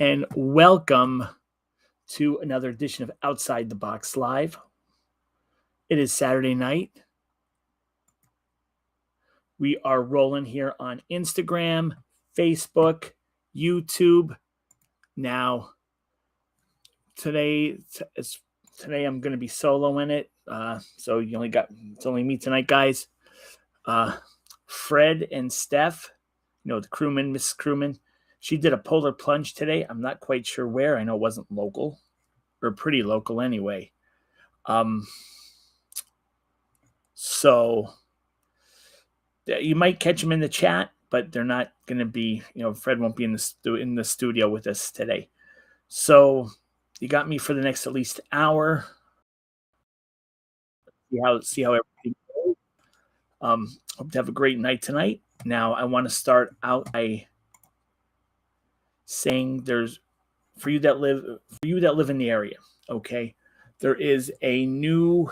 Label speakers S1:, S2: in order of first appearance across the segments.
S1: and welcome to another edition of Outside the Box Live. It is Saturday night. We are rolling here on Instagram, Facebook, YouTube. Now, today I'm going to be soloing it. So it's only me tonight, guys. Fred and Steph, the crewman, Miss Crewman, she did a polar plunge today. I'm not quite sure where. I know it wasn't local, or pretty local anyway. So you might catch them in the chat, but they're not going to be, Fred won't be in the studio with us today. So you got me for the next at least hour. See how everything goes. Hope to have a great night tonight. Now I want to start out by saying for you that live in the area, okay, there is a new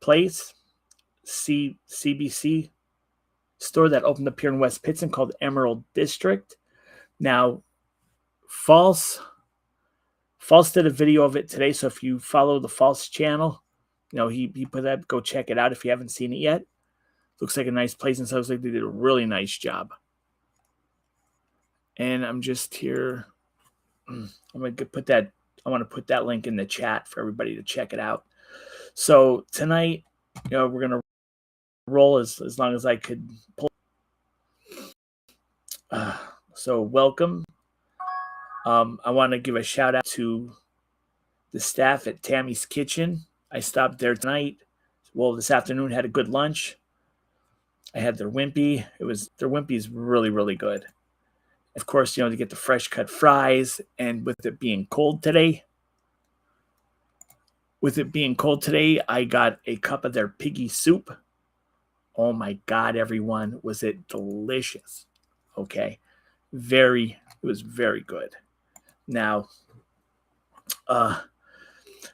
S1: place, CBC store that opened up here in West Pittston called Emerald District. Now, False did a video of it today, so if you follow the False channel, he put that. Go check it out if you haven't seen it yet. Looks like a nice place, and so looks like they did a really nice job. And I'm just here. I'm gonna put that. I want to put that link in the chat for everybody to check it out. So tonight, we're gonna roll as long as I could pull. So welcome. I want to give a shout out to the staff at Tammy's Kitchen. I stopped there tonight. Well, this afternoon, had a good lunch. I had their Wimpy. Their Wimpy is really, really good. Of course, to get the fresh cut fries, and with it being cold today, I got a cup of their piggy soup. Oh my God, everyone, was it delicious? Okay, it was very good. Now, for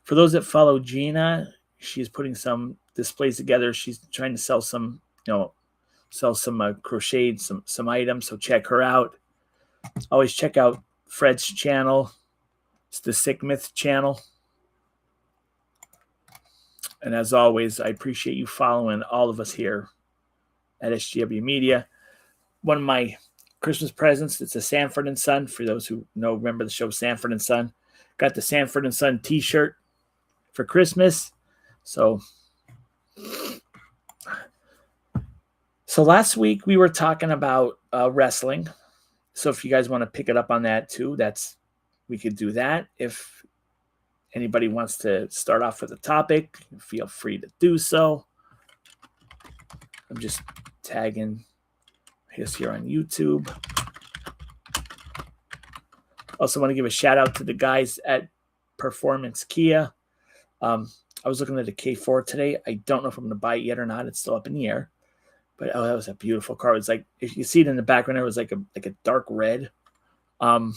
S1: those that follow Gina, she's putting some displays together. She's trying to sell some, crocheted some items. So check her out. Always check out Fred's channel. It's the Sick Myth channel. And as always, I appreciate you following all of us here at SGW Media. One of my Christmas presents, it's a Sanford & Son. For those who remember the show Sanford & Son. Got the Sanford & Son t-shirt for Christmas. So last week we were talking about wrestling. So if you guys want to pick it up on that too, we could do that. If anybody wants to start off with a topic, feel free to do so. I'm just tagging this here on YouTube. Also want to give a shout out to the guys at Performance Kia. I was looking at a K4 today. I don't know if I'm going to buy it yet or not. It's still up in the air. But that was a beautiful car. It's like, if you see it in the background, it was like a dark red. So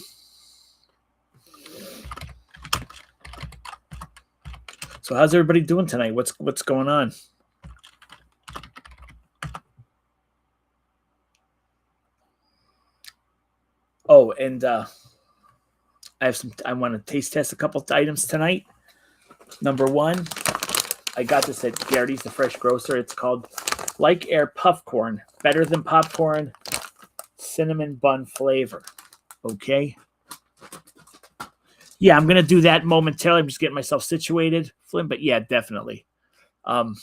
S1: how's everybody doing tonight? What's going on? Oh, and I want to taste test a couple of items tonight. Number one, I got this at Garrity's, the fresh grocer. It's called Like Air Puffcorn. Better than popcorn, cinnamon bun flavor. Okay. Yeah, I'm going to do that momentarily. I'm just getting myself situated, Flynn. But yeah, definitely. Actually,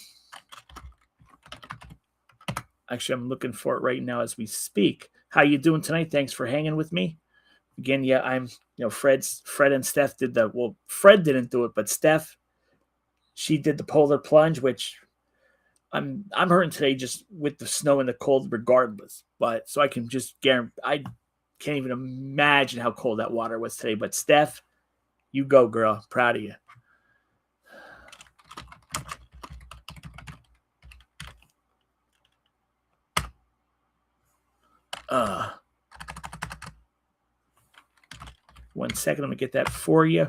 S1: I'm looking for it right now as we speak. How you doing tonight? Thanks for hanging with me. Again, yeah, I'm, Fred and Steph did Fred didn't do it, but Steph, she did the polar plunge, which I'm hurting today just with the snow and the cold regardless. But so I can just guarantee, I can't even imagine how cold that water was today. But Steph, you go, girl. Proud of you. One second, I'm going to get that for you.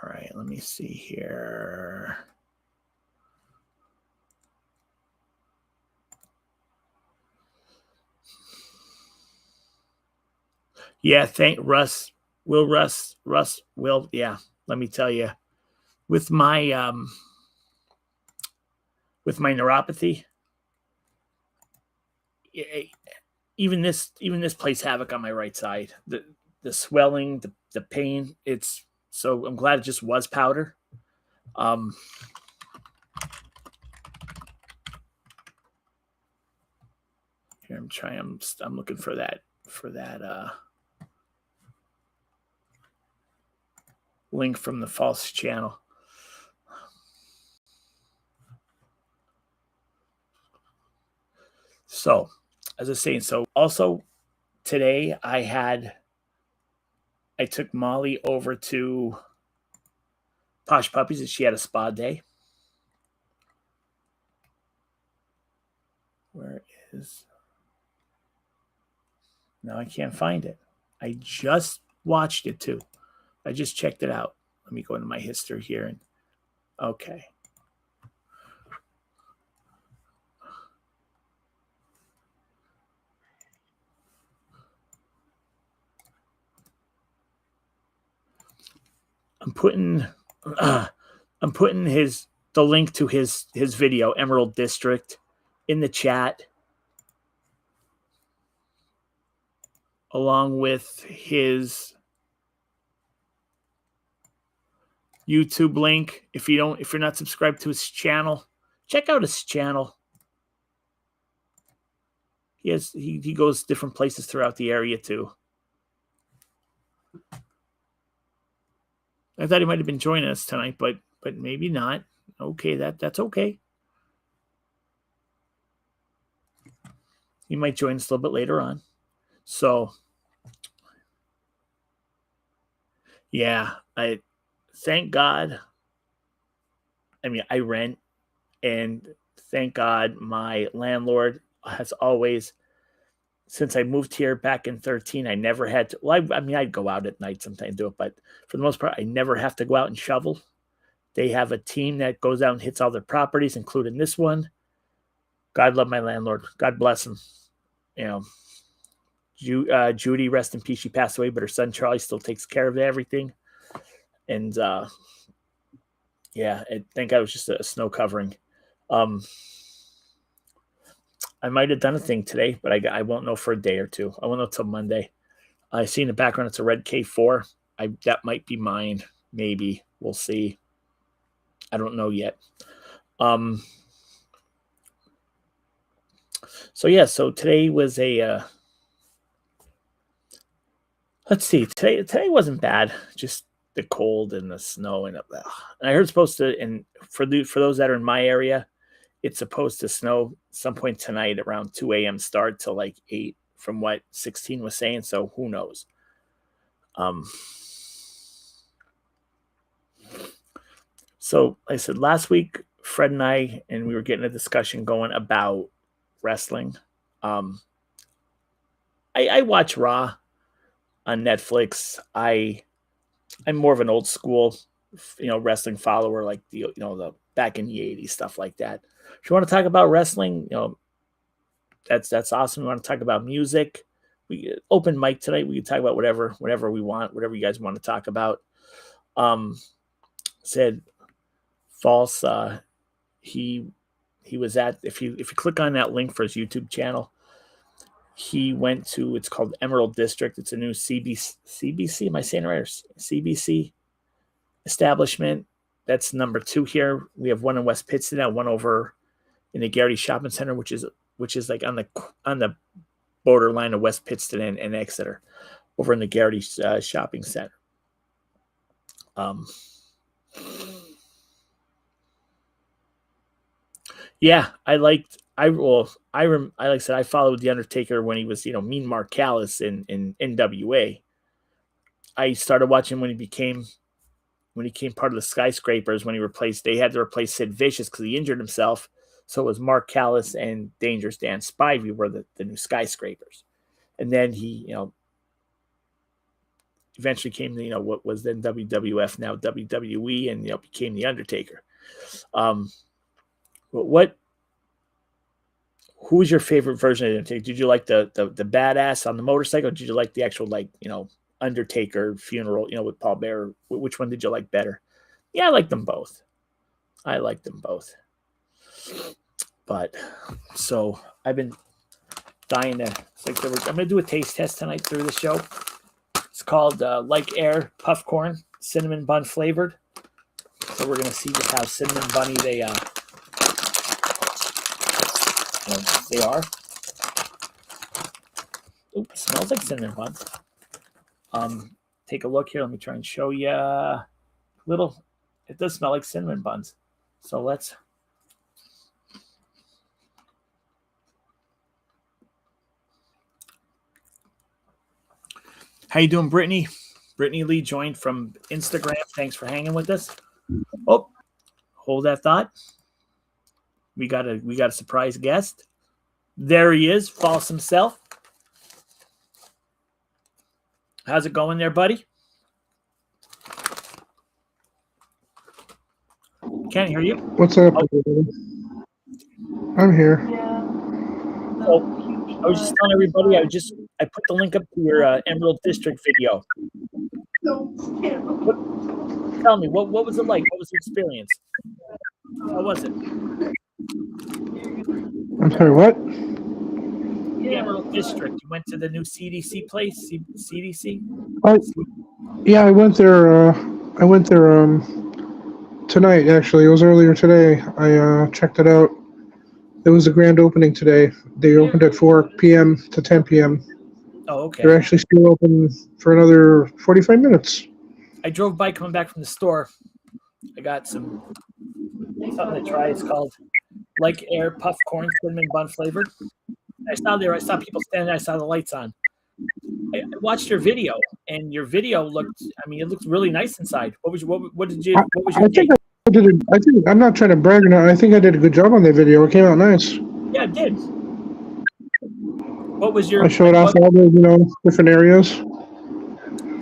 S1: right, let me see here. Yeah, thank Russ. Will. Yeah, let me tell you, with my neuropathy, even this plays havoc on my right side. The swelling, the pain. It's so I'm glad it just was powder. Here I'm trying. I'm looking for that link from the false channel. So, as I was saying, so also today I took Molly over to Posh Puppies and she had a spa day. Where is... No, I can't find it. I just watched it too. I just checked it out. Let me go into my history here. And okay. I'm putting the link to his video, Emerald District, in the chat, along with his YouTube link. If you're not subscribed to his channel, check out his channel. He goes different places throughout the area too. I thought he might have been joining us tonight, but maybe not. Okay, that's okay. He might join us a little bit later on. So yeah, I thank God. I mean, I rent, and thank God my landlord has always, since I moved here back in 2013, I never had to. Well, I mean, I'd go out at night sometimes and do it, but for the most part, I never have to go out and shovel. They have a team that goes out and hits all their properties, including this one. God love my landlord. God bless him. You know, Judy, rest in peace. She passed away, but her son Charlie still takes care of everything. And yeah, I think I was just a snow covering. I might have done a thing today, but I won't know for a day or two. I won't know till Monday. I see in the background it's a red K4. That might be mine. Maybe we'll see. I don't know yet. So yeah, so today was a. Let's see. Today wasn't bad. Just the cold and the snow and I heard it's supposed to. And for those that are in my area, it's supposed to snow some point tonight around 2 a.m. start till like 8, from what 16 was saying. So who knows? So like I said, last week, Fred and we were getting a discussion going about wrestling. I watch Raw on Netflix. I'm more of an old school, wrestling follower, like the back in the 80s, stuff like that. If you want to talk about wrestling, that's awesome. We want to talk about music. We open mic tonight. We can talk about whatever we want, whatever you guys want to talk about. Said false. He was at, if you click on that link for his YouTube channel, he went to, it's called Emerald District. It's a new CBC. Am I saying it right? Or CBC establishment. That's number 2 here. We have one in West Pittston and one over in the Garrity Shopping Center, which is like on the borderline of West Pittston and Exeter, over in the Garrity Shopping Center. Yeah, like I said, I followed The Undertaker when he was, Mean Mark Callis in NWA. I started watching when he became part of the Skyscrapers, when they had to replace Sid Vicious because he injured himself. So it was Mark Callis and Dangerous Dan Spivey were the new Skyscrapers. And then he, eventually came to, what was then WWF, now WWE, and, became The Undertaker. Who was your favorite version of The Undertaker? Did you like the badass on the motorcycle? Or did you like the actual, Undertaker funeral, with Paul Bearer? Which one did you like better? Yeah, I like them both. But so I've been dying to. I'm going to do a taste test tonight through the show. It's called Like Air Puff Corn, cinnamon bun flavored. So we're going to see just how cinnamon bunny they are. Ooh, it smells like cinnamon buns. Take a look here. Let me try and show you a little. It does smell like cinnamon buns. So let's. How you doing, Brittany? Brittany Lee joined from Instagram. Thanks for hanging with us. Oh, hold that thought. We got a surprise guest. There he is, False himself. How's it going there, buddy? Can't hear you.
S2: What's up? Oh. I'm here.
S1: Oh, I was just telling everybody. I put the link up to your Emerald District video. Tell me, what was it like? What was the experience? How was it?
S2: I'm sorry, what?
S1: The Emerald District. You went to the new CDC place? CDC?
S2: Yeah, I went there. Tonight, actually. It was earlier today. I checked it out. It was a grand opening today. They opened at 4 p.m. to 10 p.m.
S1: Oh, okay.
S2: They're actually still open for another 45 minutes.
S1: I drove by coming back from the store. I got something to try. It's called Like Air Puff Corn Cinnamon Bun flavored. I saw people standing there. I saw the lights on. I watched your video, and your video looked. I mean, it looked really nice inside. What was your take?
S2: I'm not trying to brag or not. I think I did a good job on that video. It came out nice.
S1: Yeah, it did. What was your?
S2: I showed off all the different areas.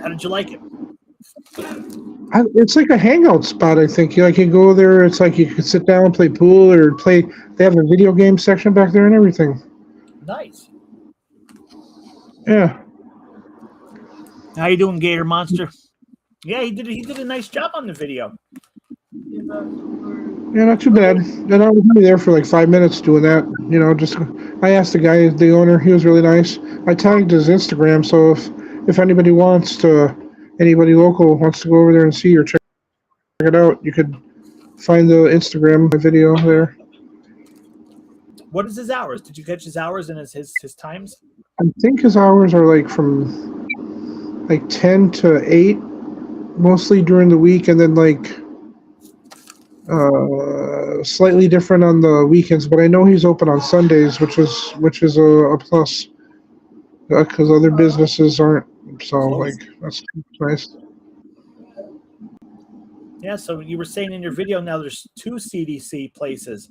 S1: How did you like it?
S2: It's like a hangout spot. I think you can go there. It's like you could sit down and play pool or play. They have a video game section back there and everything.
S1: Nice.
S2: Yeah.
S1: How you doing, Gator Monster? Yeah, he did a nice job on the video.
S2: Yeah, not too bad. And I was only there for like 5 minutes doing that. I asked the guy, the owner, he was really nice. I tagged his Instagram, so if anybody local wants to go over there and see or check it out, you could find the Instagram video there.
S1: What is his hours? Did you catch his hours and his times?
S2: I think his hours are like from 10 to 8, mostly during the week, and then slightly different on the weekends. But I know he's open on Sundays, which is a plus because other businesses aren't. So that's nice.
S1: Yeah. So you were saying in your video now there's 2 CDC places.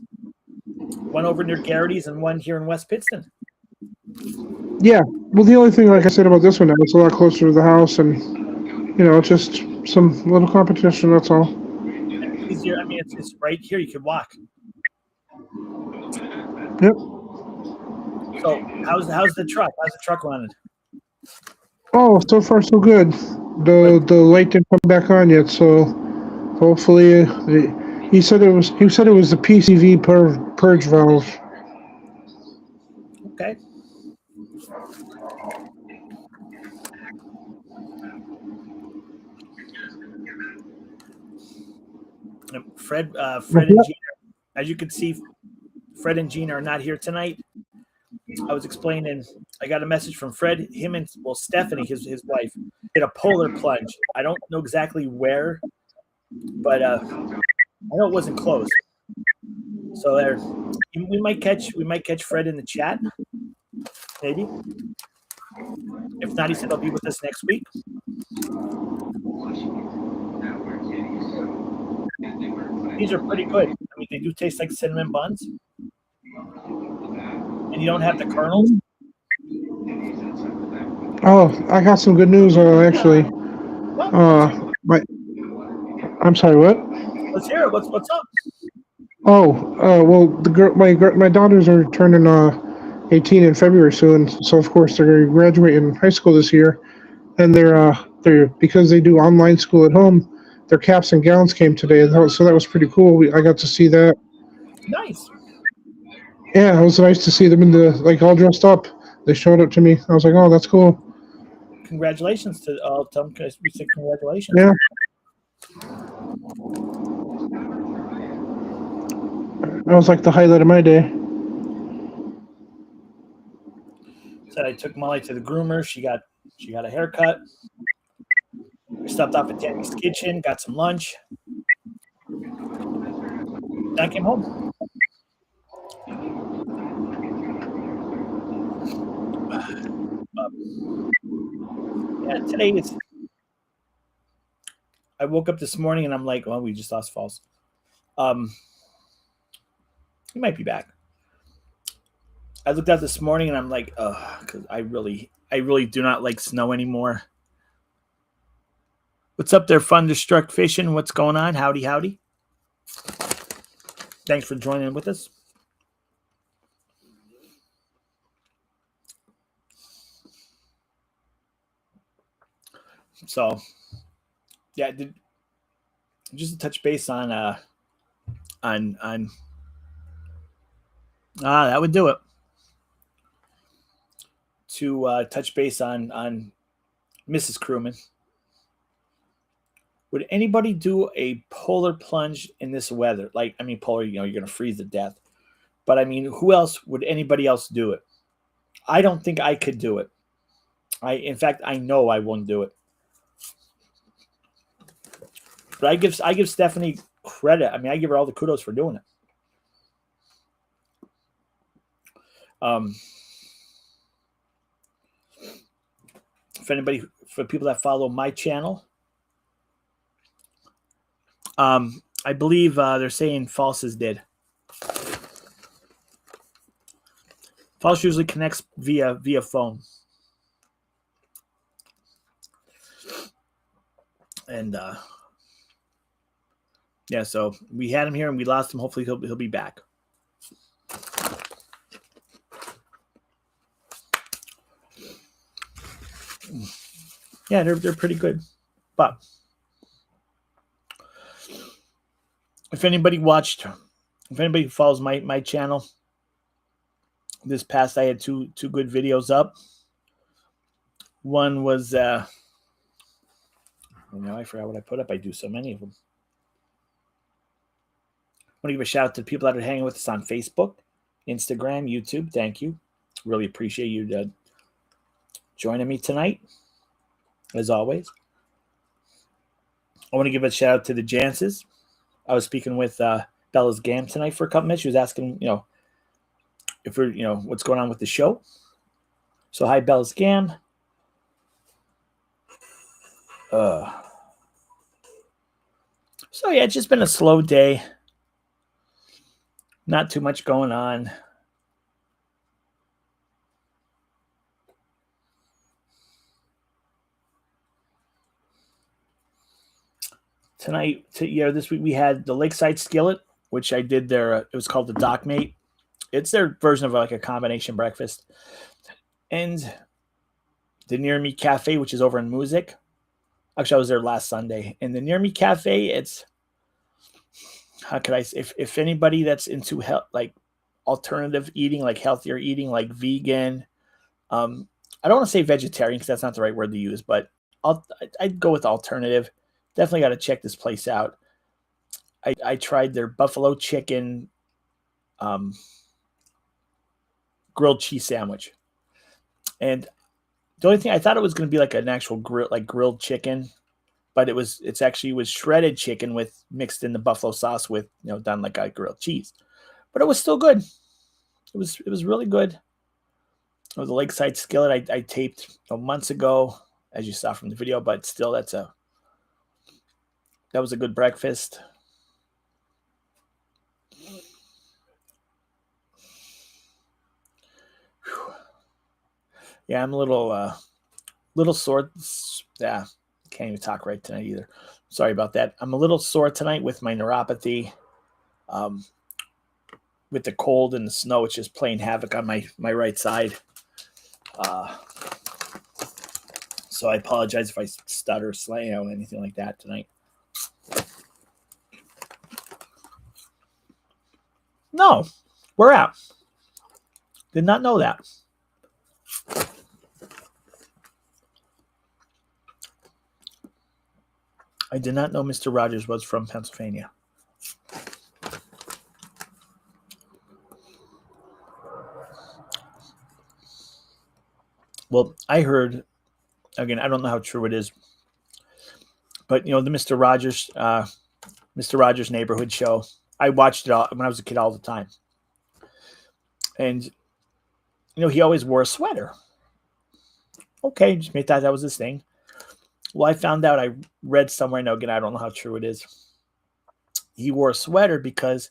S1: One over near Garrity's and one here in West Pittston.
S2: Yeah. Well, the only thing, like I said about this one, it's a lot closer to the house, and just some little competition. That's all.
S1: Easier. I mean, it's right here. You could walk.
S2: Yep.
S1: So how's the truck? How's the truck running?
S2: Oh, so far so good. The light didn't come back on yet, so hopefully he said it was the PCV purge valve.
S1: Okay. Fred and Gina, as you can see, Fred and Gina are not here tonight. I was explaining, I got a message from Fred, him and Stephanie, his wife, did a polar plunge. I don't know exactly where, but I know it wasn't close. So there, we might catch Fred in the chat, maybe. If not, he said he'll be with us next week. These are pretty good. I mean, they do taste like cinnamon buns. And you don't have the kernels?
S2: Oh, I got some good news, actually. My, I'm sorry, what?
S1: Let's hear it. What's up?
S2: Oh, well, my daughters are turning 18 in February soon, so of course they're going to graduate in high school this year, and they're because they do online school at home. Their caps and gowns came today, so that was pretty cool. I got to see that.
S1: Nice.
S2: Yeah, it was nice to see them in the like all dressed up. They showed up to me. I was like, oh, that's cool.
S1: Congratulations to all. Tell them we said congratulations.
S2: Yeah, that was like the highlight of my day.
S1: Said I took Molly to the groomer. She got a haircut. We stopped off at Tammy's Kitchen, got some lunch. Then I came home. Yeah, today is. I woke up this morning and I'm like, well, we just lost Falls. He might be back. I looked out this morning and I'm like, because I really do not like snow anymore. What's up there, Thunderstruck Fishing? What's going on? Howdy, howdy. Thanks for joining with us. So, yeah, just to touch base on that would do it. To touch base on Mrs. Crewman. Would anybody do a polar plunge in this weather? Like, I mean, polar, you're going to freeze to death. But I mean, who else would anybody else do it? I don't think I could do it. In fact, I know I won't do it. But I give Stephanie credit. I mean, I give her all the kudos for doing it. For people that follow my channel, I believe they're saying False is dead. False usually connects via phone. And yeah, so we had him here and we lost him. Hopefully he'll be back. Yeah, they're pretty good. But if anybody follows my channel, this past I had two good videos up. One was I forgot what I put up. I do so many of them. I want to give a shout out to the people that are hanging with us on Facebook, Instagram, YouTube. Thank you. Really appreciate you joining me tonight, as always. I want to give a shout out to the Jances. I was speaking with Bella's Gam tonight for a couple minutes. She was asking, if we're, what's going on with the show. So hi, Bella's Gam. So yeah, it's just been a slow day. Not too much going on. Tonight, this week we had the Lakeside Skillet, which I did there. It was called the Dock Mate. It's their version of like a combination breakfast. And the Near Me Cafe, which is over in Music. Actually, I was there last Sunday. And the Near Me Cafe, it's, how could I say, if anybody that's into health, like alternative eating, like healthier eating, like vegan, I don't want to say vegetarian because that's not the right word to use, but I'd go with alternative. Definitely got to check this place out. I tried their buffalo chicken grilled cheese sandwich. And the only thing, I thought it was going to be like an actual grilled chicken, but it's actually shredded chicken with mixed in the buffalo sauce with, done like a grilled cheese. But it was still good. It was really good. It was a Lakeside Skillet I taped months ago, as you saw from the video, but still that was a good breakfast. Whew. Yeah, I'm a little sore. Yeah, Can't even talk right tonight either. Sorry about that. I'm a little sore tonight with my neuropathy. With the cold and the snow, it's just playing havoc on my right side. So I apologize if I stutter, slam, anything like that tonight. No, we're out. Did not know that. I did not know Mr. Rogers was from Pennsylvania. Well, I heard, again, I don't know how true it is, but the Mr. Rogers Neighborhood show. I watched it all when I was a kid all the time, and he always wore a sweater. Okay, just made that was his thing. Well, I found out, I read somewhere, and again, I don't know how true it is. He wore a sweater because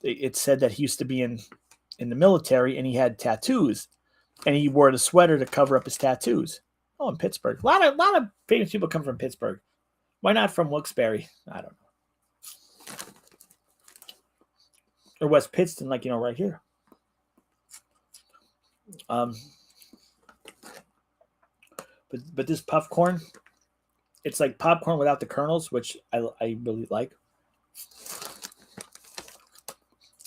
S1: it said that he used to be in the military and he had tattoos, and he wore the sweater to cover up his tattoos. Oh, in Pittsburgh. A lot of famous people come from Pittsburgh. Why not from Wilkes-Barre? I don't know. Or West Pittston, right here. But this puff corn, it's like popcorn without the kernels, which I really like.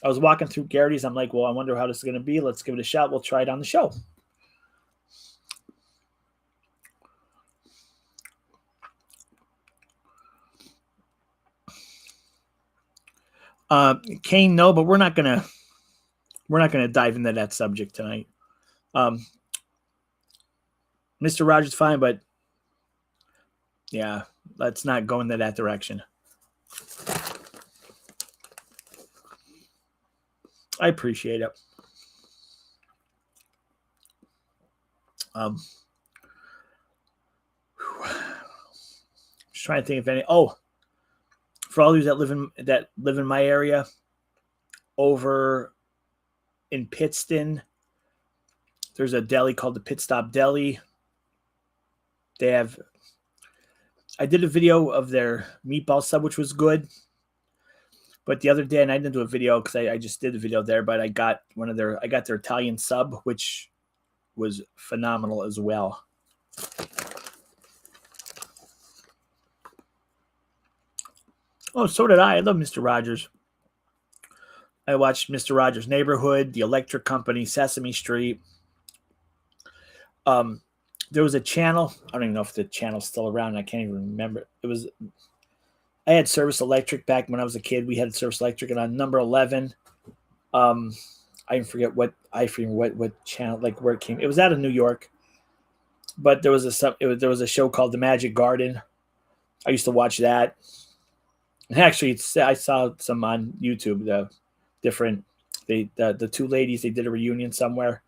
S1: I was walking through Garrity's. I'm like, well, I wonder how this is going to be. Let's give it a shot. We'll try it on the show. Kane, no, but we're not gonna dive into that subject tonight. Mr. Rogers, fine, but yeah, let's not go into that direction. I appreciate it. Just trying to think if any. Oh, for all those that live in my area, over in Pittston, there's a deli called the Pit Stop Deli. I did a video of their meatball sub, which was good. But the other day, and I didn't do a video because I just did the video there, but I got their Italian sub, which was phenomenal as well. Oh, so did I. I love Mr. Rogers. I watched Mr. Rogers' Neighborhood, The Electric Company, Sesame Street. There was a channel. I don't even know if the channel's still around. I can't even remember. I had Service Electric back when I was a kid. We had Service Electric, and on number 11, I forget what channel, where it came. It was out of New York, but there was a show called The Magic Garden. I used to watch that. And actually, I saw some on YouTube. The two ladies, they did a reunion somewhere.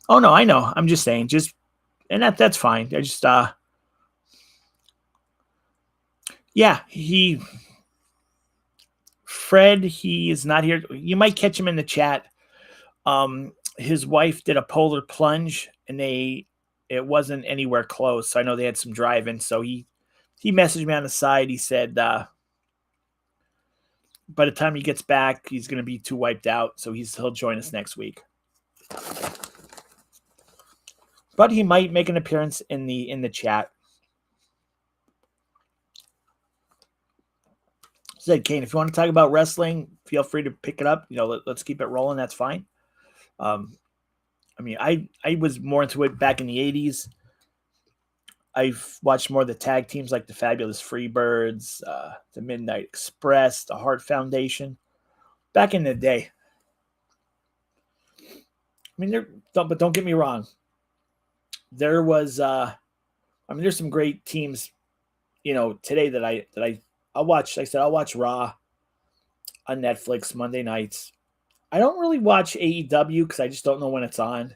S1: Oh no, I know. I'm just saying, and that's fine. I just yeah, Fred, he is not here. You might catch him in the chat. His wife did a polar plunge, and it wasn't anywhere close. So I know they had some driving. So he messaged me on the side. He said by the time he gets back, he's going to be too wiped out. So he'll join us next week. But he might make an appearance in the chat. Said Kane, if you want to talk about wrestling, feel free to pick it up. Let's keep it rolling. That's fine. I was more into it back in the 80s. I've watched more of the tag teams like the Fabulous Freebirds, the Midnight Express, the Hart Foundation. Back in the day. But don't get me wrong. There was, there's some great teams, today that I'll watch. Like I said, I'll watch Raw on Netflix Monday nights. I don't really watch AEW because I just don't know when it's on.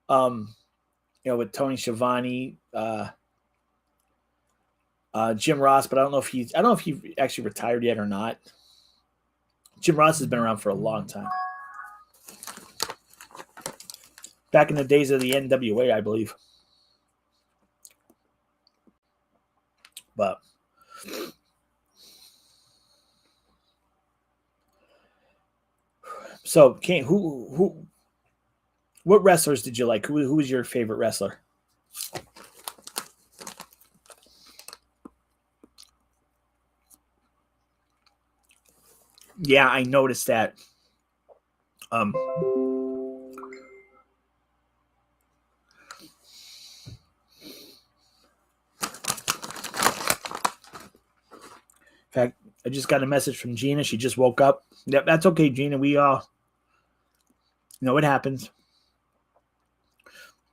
S1: With Tony Schiavone, Jim Ross, but I don't know if he actually retired yet or not. Jim Ross has been around for a long time. Back in the days of the NWA, I believe. But so, Kane, what wrestlers did you like? Who was your favorite wrestler? Yeah, I noticed that. In fact, I just got a message from Gina. She just woke up. Yep, that's okay, Gina. We it happens.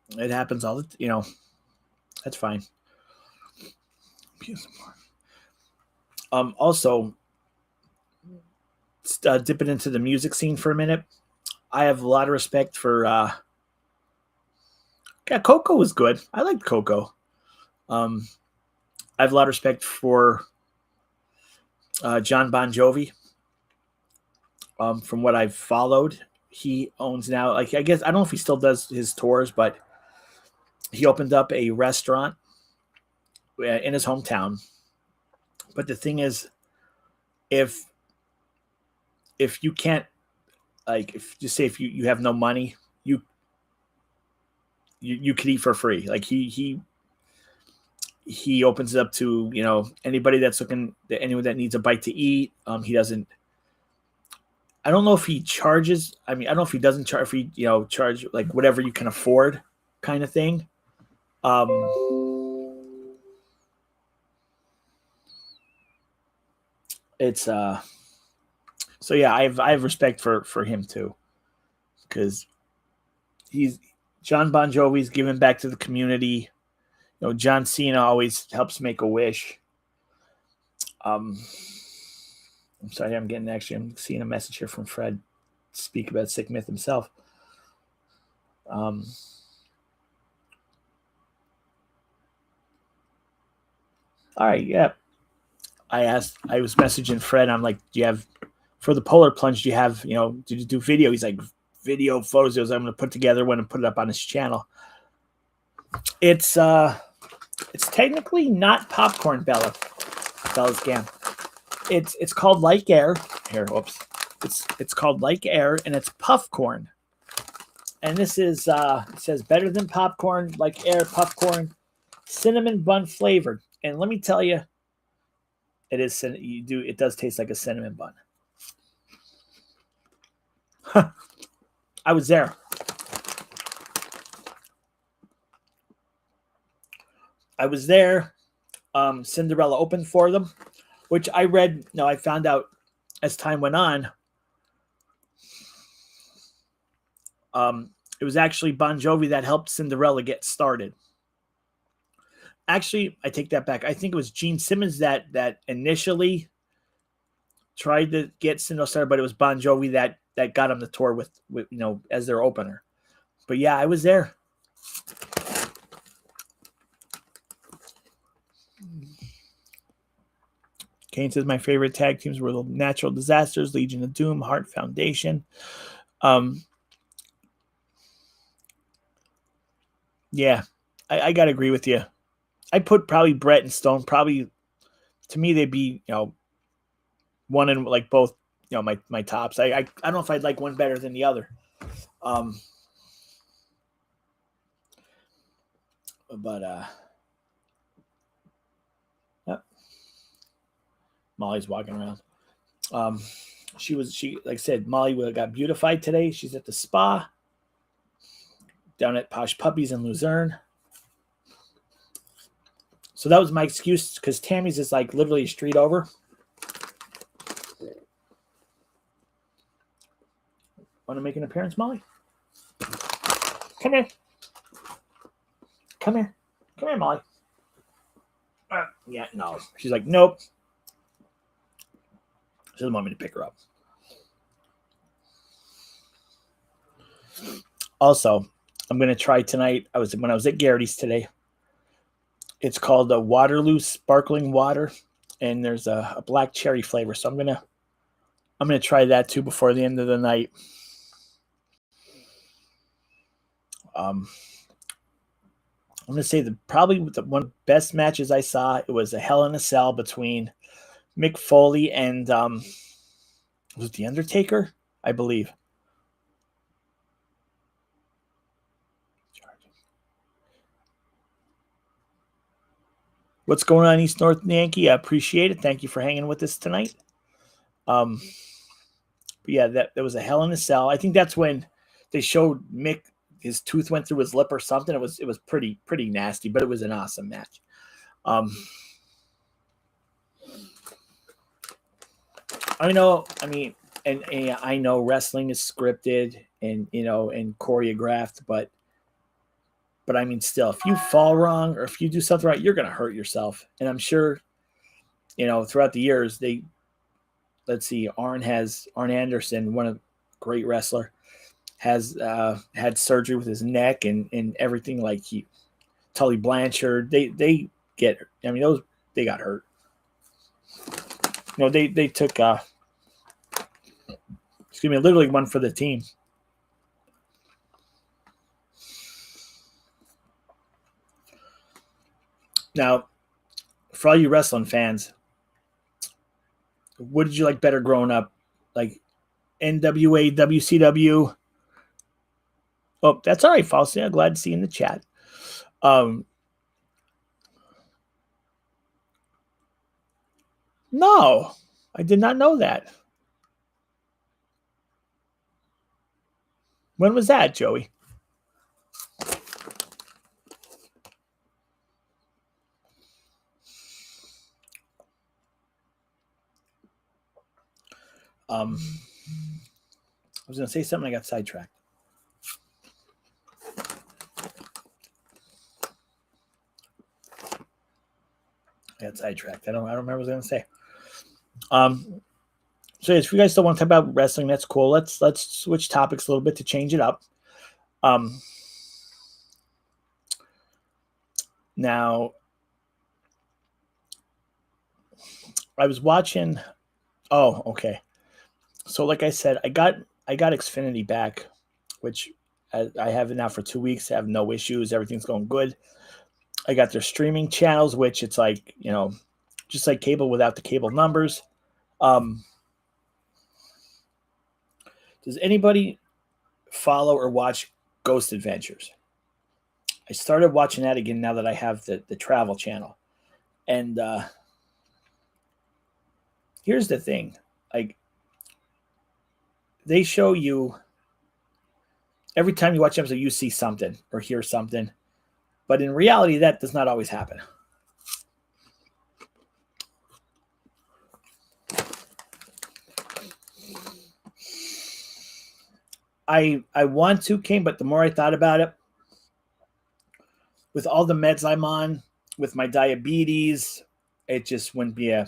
S1: It happens all the that's fine. Also, dipping into the music scene for a minute. I have a lot of respect for yeah, Coco was good. I liked Coco. I have a lot of respect for John Bon Jovi. From what I've followed, he owns now, like, I guess, I don't know if he still does his tours, but he opened up a restaurant in his hometown. But the thing is, if you can't, like, if just say if you have no money, you could eat for free. Like, he opens it up to anybody that's looking, anyone that needs a bite to eat. He doesn't. I don't know if he charges. I mean, I don't know if he doesn't charge. If he charge like whatever you can afford, kind of thing. It's so yeah, I have respect for him too, because he's John Bon Jovi's giving back to the community. John Cena always helps make a wish. I'm sorry, I'm seeing a message here from Fred speak about Sick Myth himself. All right, yeah. I was messaging Fred. I'm like, do you have, for the polar plunge, do you have, did you do video? He's like, video photos I'm going to put together one and put it up on his channel. It's technically not popcorn, Bella's Gam. It's called Like Air. Here, whoops. It's called Like Air, and it's puff corn. And this is it says better than popcorn, like air puffcorn, cinnamon bun flavored. And let me tell you, it does taste like a cinnamon bun. I was there. Cinderella opened for them, which I read. No, I found out as time went on. It was actually Bon Jovi that helped Cinderella get started. Actually, I take that back. I think it was Gene Simmons that initially tried to get Cinderella started, but it was Bon Jovi that got him the tour with as their opener. But yeah, I was there. Kane says my favorite tag teams were the Natural Disasters, Legion of Doom, Heart Foundation. Yeah, I got to agree with you. I put probably Brett and Stone. Probably to me they'd be one and like both my tops. I don't know if I'd like one better than the other. But yep. Molly's walking around. She like I said, Molly got beautified today. She's at the spa down at Posh Puppies in Luzerne. So that was my excuse, because Tammy's is like literally a street over. Want to make an appearance, Molly? Come here. Come here. Come here, Molly. Yeah, no. She's like, nope. She doesn't want me to pick her up. Also, I'm going to try tonight. When I was at Garrity's today. It's called the Waterloo Sparkling Water, and there's a black cherry flavor. So I'm gonna try that too before the end of the night. I'm going to say probably one of the best matches I saw. It was a Hell in a Cell between Mick Foley and was it The Undertaker, I believe. What's going on, East North Yankee? I appreciate it. Thank you for hanging with us tonight. But yeah, that was a Hell in a Cell. I think that's when they showed Mick, his tooth went through his lip or something. It was pretty nasty, but it was an awesome match. I know. I mean, and I know wrestling is scripted and and choreographed, but I mean, still, if you fall wrong or if you do something right, you're gonna hurt yourself. And I'm sure, throughout the years, let's see, Arn Anderson, one of great wrestler, has had surgery with his neck and everything. Like Tully Blanchard, they get. I mean, they got hurt. They took. Excuse me, literally one for the team. Now, for all you wrestling fans, what did you like better growing up? Like NWA, WCW? Oh, that's all right, Faustina. Glad to see you in the chat. No, I did not know that. When was that, Joey? I was going to say something. I got sidetracked. I don't remember what I was going to say. So if you guys still want to talk about wrestling, that's cool. Let's switch topics a little bit to change it up. Now, I was watching. Oh, okay. So, like I said, I got Xfinity back, which I have it now for 2 weeks. I have no issues. Everything's going good. I got their streaming channels, which it's like just like cable without the cable numbers. Does anybody follow or watch Ghost Adventures? I started watching that again now that I have the travel channel. And here's the thing. Like, they show you every time you watch an episode, you see something or hear something. But in reality, that does not always happen. I want to, King, but the more I thought about it, with all the meds I'm on, with my diabetes, it just wouldn't be a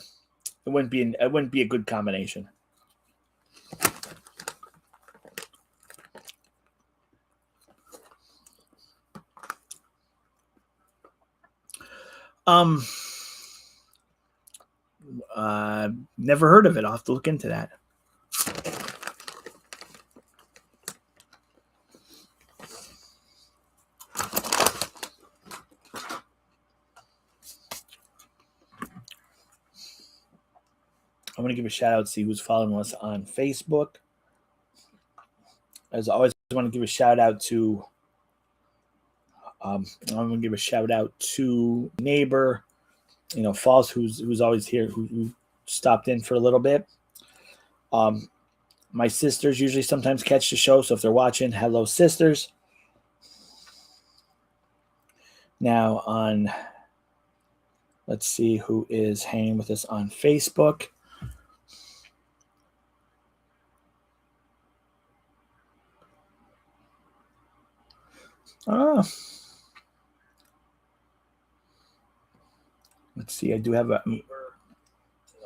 S1: good combination. Never heard of it. I'll have to look into that. I want to give a shout out to see who's following us on Facebook. As always, I want to give a shout out to I'm going to give a shout out to neighbor, Falls, who's always here, who stopped in for a little bit. My sisters usually sometimes catch the show, so if they're watching, hello, sisters. Now let's see who is hanging with us on Facebook. Let's see. I do have a neighbor,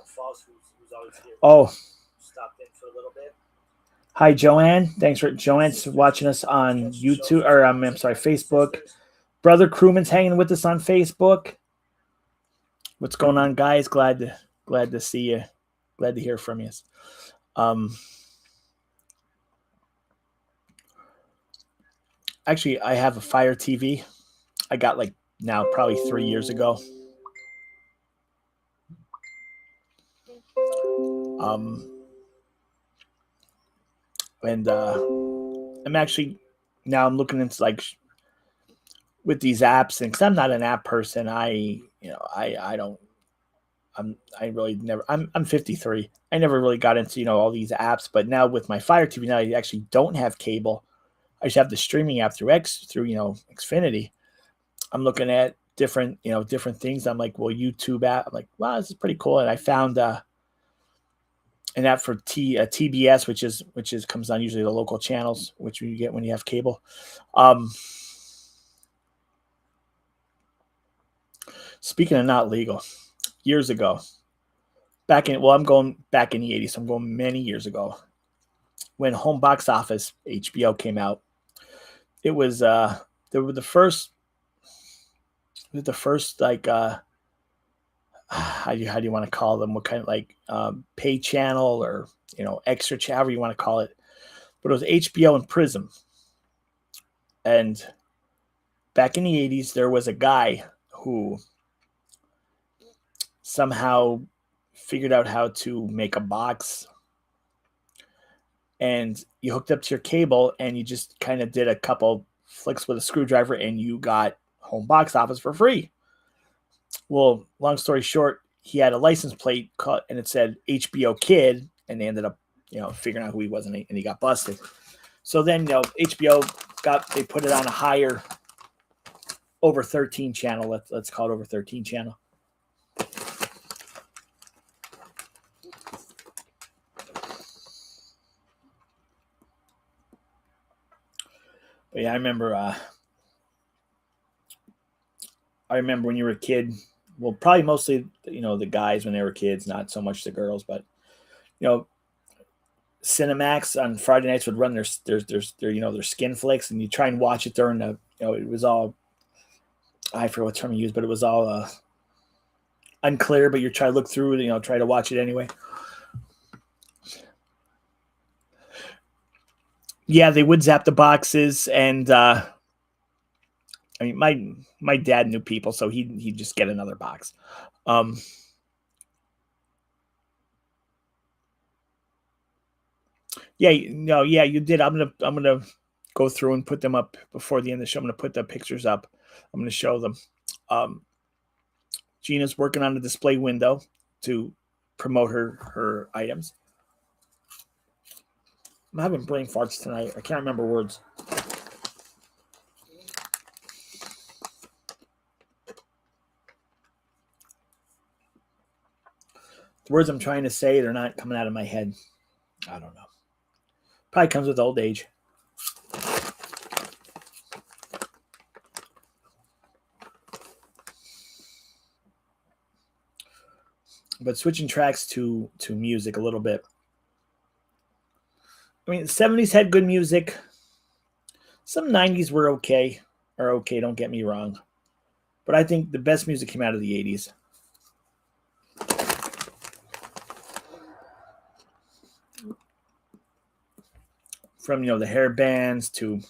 S1: Falls, who's always here. Oh, stopped in for a little bit. Hi, Joanne. Thanks for Joanne's watching us on YouTube, or I'm sorry, Facebook. Brother Crewman's hanging with us on Facebook. What's going on, guys? Glad to see you. Glad to hear from you. Actually, I have a Fire TV. I got like now probably 3 years ago. And I'm actually now I'm looking into like with these apps, and because I'm not an app person, I don't I really never I'm 53. I never really got into all these apps, but now with my Fire TV now I actually don't have cable. I just have the streaming app through Xfinity. I'm looking at different things. I'm like, well, YouTube app. I'm like, wow, this is pretty cool. And I found an app for TBS, which is comes on usually the local channels, which you get when you have cable. Speaking of not legal, years ago, I'm going back in the 80s. So I'm going many years ago when Home Box Office HBO came out. It was they were the first like how do you want to call them? What kind of like pay channel or extra channel, however you want to call it. But it was HBO and Prism. And back in the 80s, there was a guy who somehow figured out how to make a box, and you hooked up to your cable and you just kind of did a couple flicks with a screwdriver and you got Home Box Office for free. Well, long story short, he had a license plate cut and it said HBO Kid, and they ended up figuring out who he was, and he got busted. So then HBO they put it on a higher over 13 channel. Let's call it over 13 channel. But yeah, I remember when you were a kid. Well, probably mostly the guys when they were kids, not so much the girls, but Cinemax on Friday nights would run their skin flicks, and you try and watch it during the it was all, I forget what term you used, but it was all unclear, but you try to look through it, try to watch it anyway. Yeah, they would zap the boxes, and I mean, my dad knew people, so he'd just get another box. Yeah, no, yeah, you did. I'm gonna go through and put them up before the end of the show. I'm gonna put the pictures up. I'm gonna show them. Gina's working on the display window to promote her items. I'm having brain farts tonight. I can't remember words. The words I'm trying to say, they're not coming out of my head. I don't know. Probably comes with old age. But switching tracks to music a little bit. I mean, the 70s had good music. Some 90s were okay. Don't get me wrong. But I think the best music came out of the 80s. From, the hair bands to...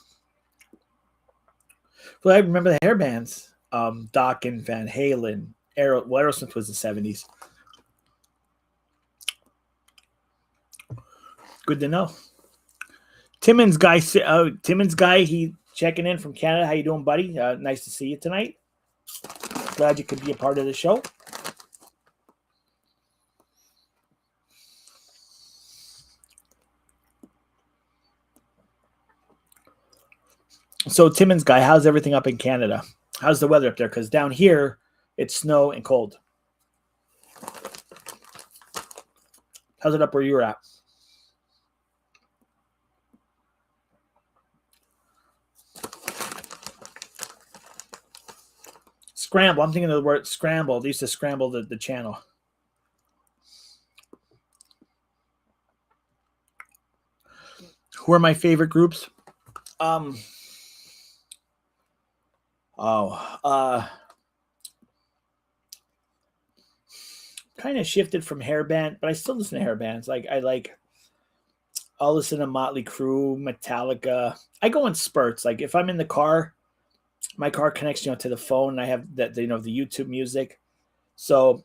S1: Well, I remember the hair bands. Doc and Van Halen. Aerosmith was the 70s. Good to know. Timmons guy, he checking in from Canada. How you doing, buddy? Nice to see you tonight. Glad you could be a part of the show. So Timmons guy, how's everything up in Canada? How's the weather up there? Because down here, it's snow and cold. How's it up where you're at? Scramble. I'm thinking of the word scramble. They used to scramble the channel. Who are my favorite groups? Kind of shifted from hair band, but I still listen to hair bands. I'll listen to Motley Crue, Metallica. I go in spurts. Like if I'm in the car my car connects, to the phone. And I have that, the YouTube music. So,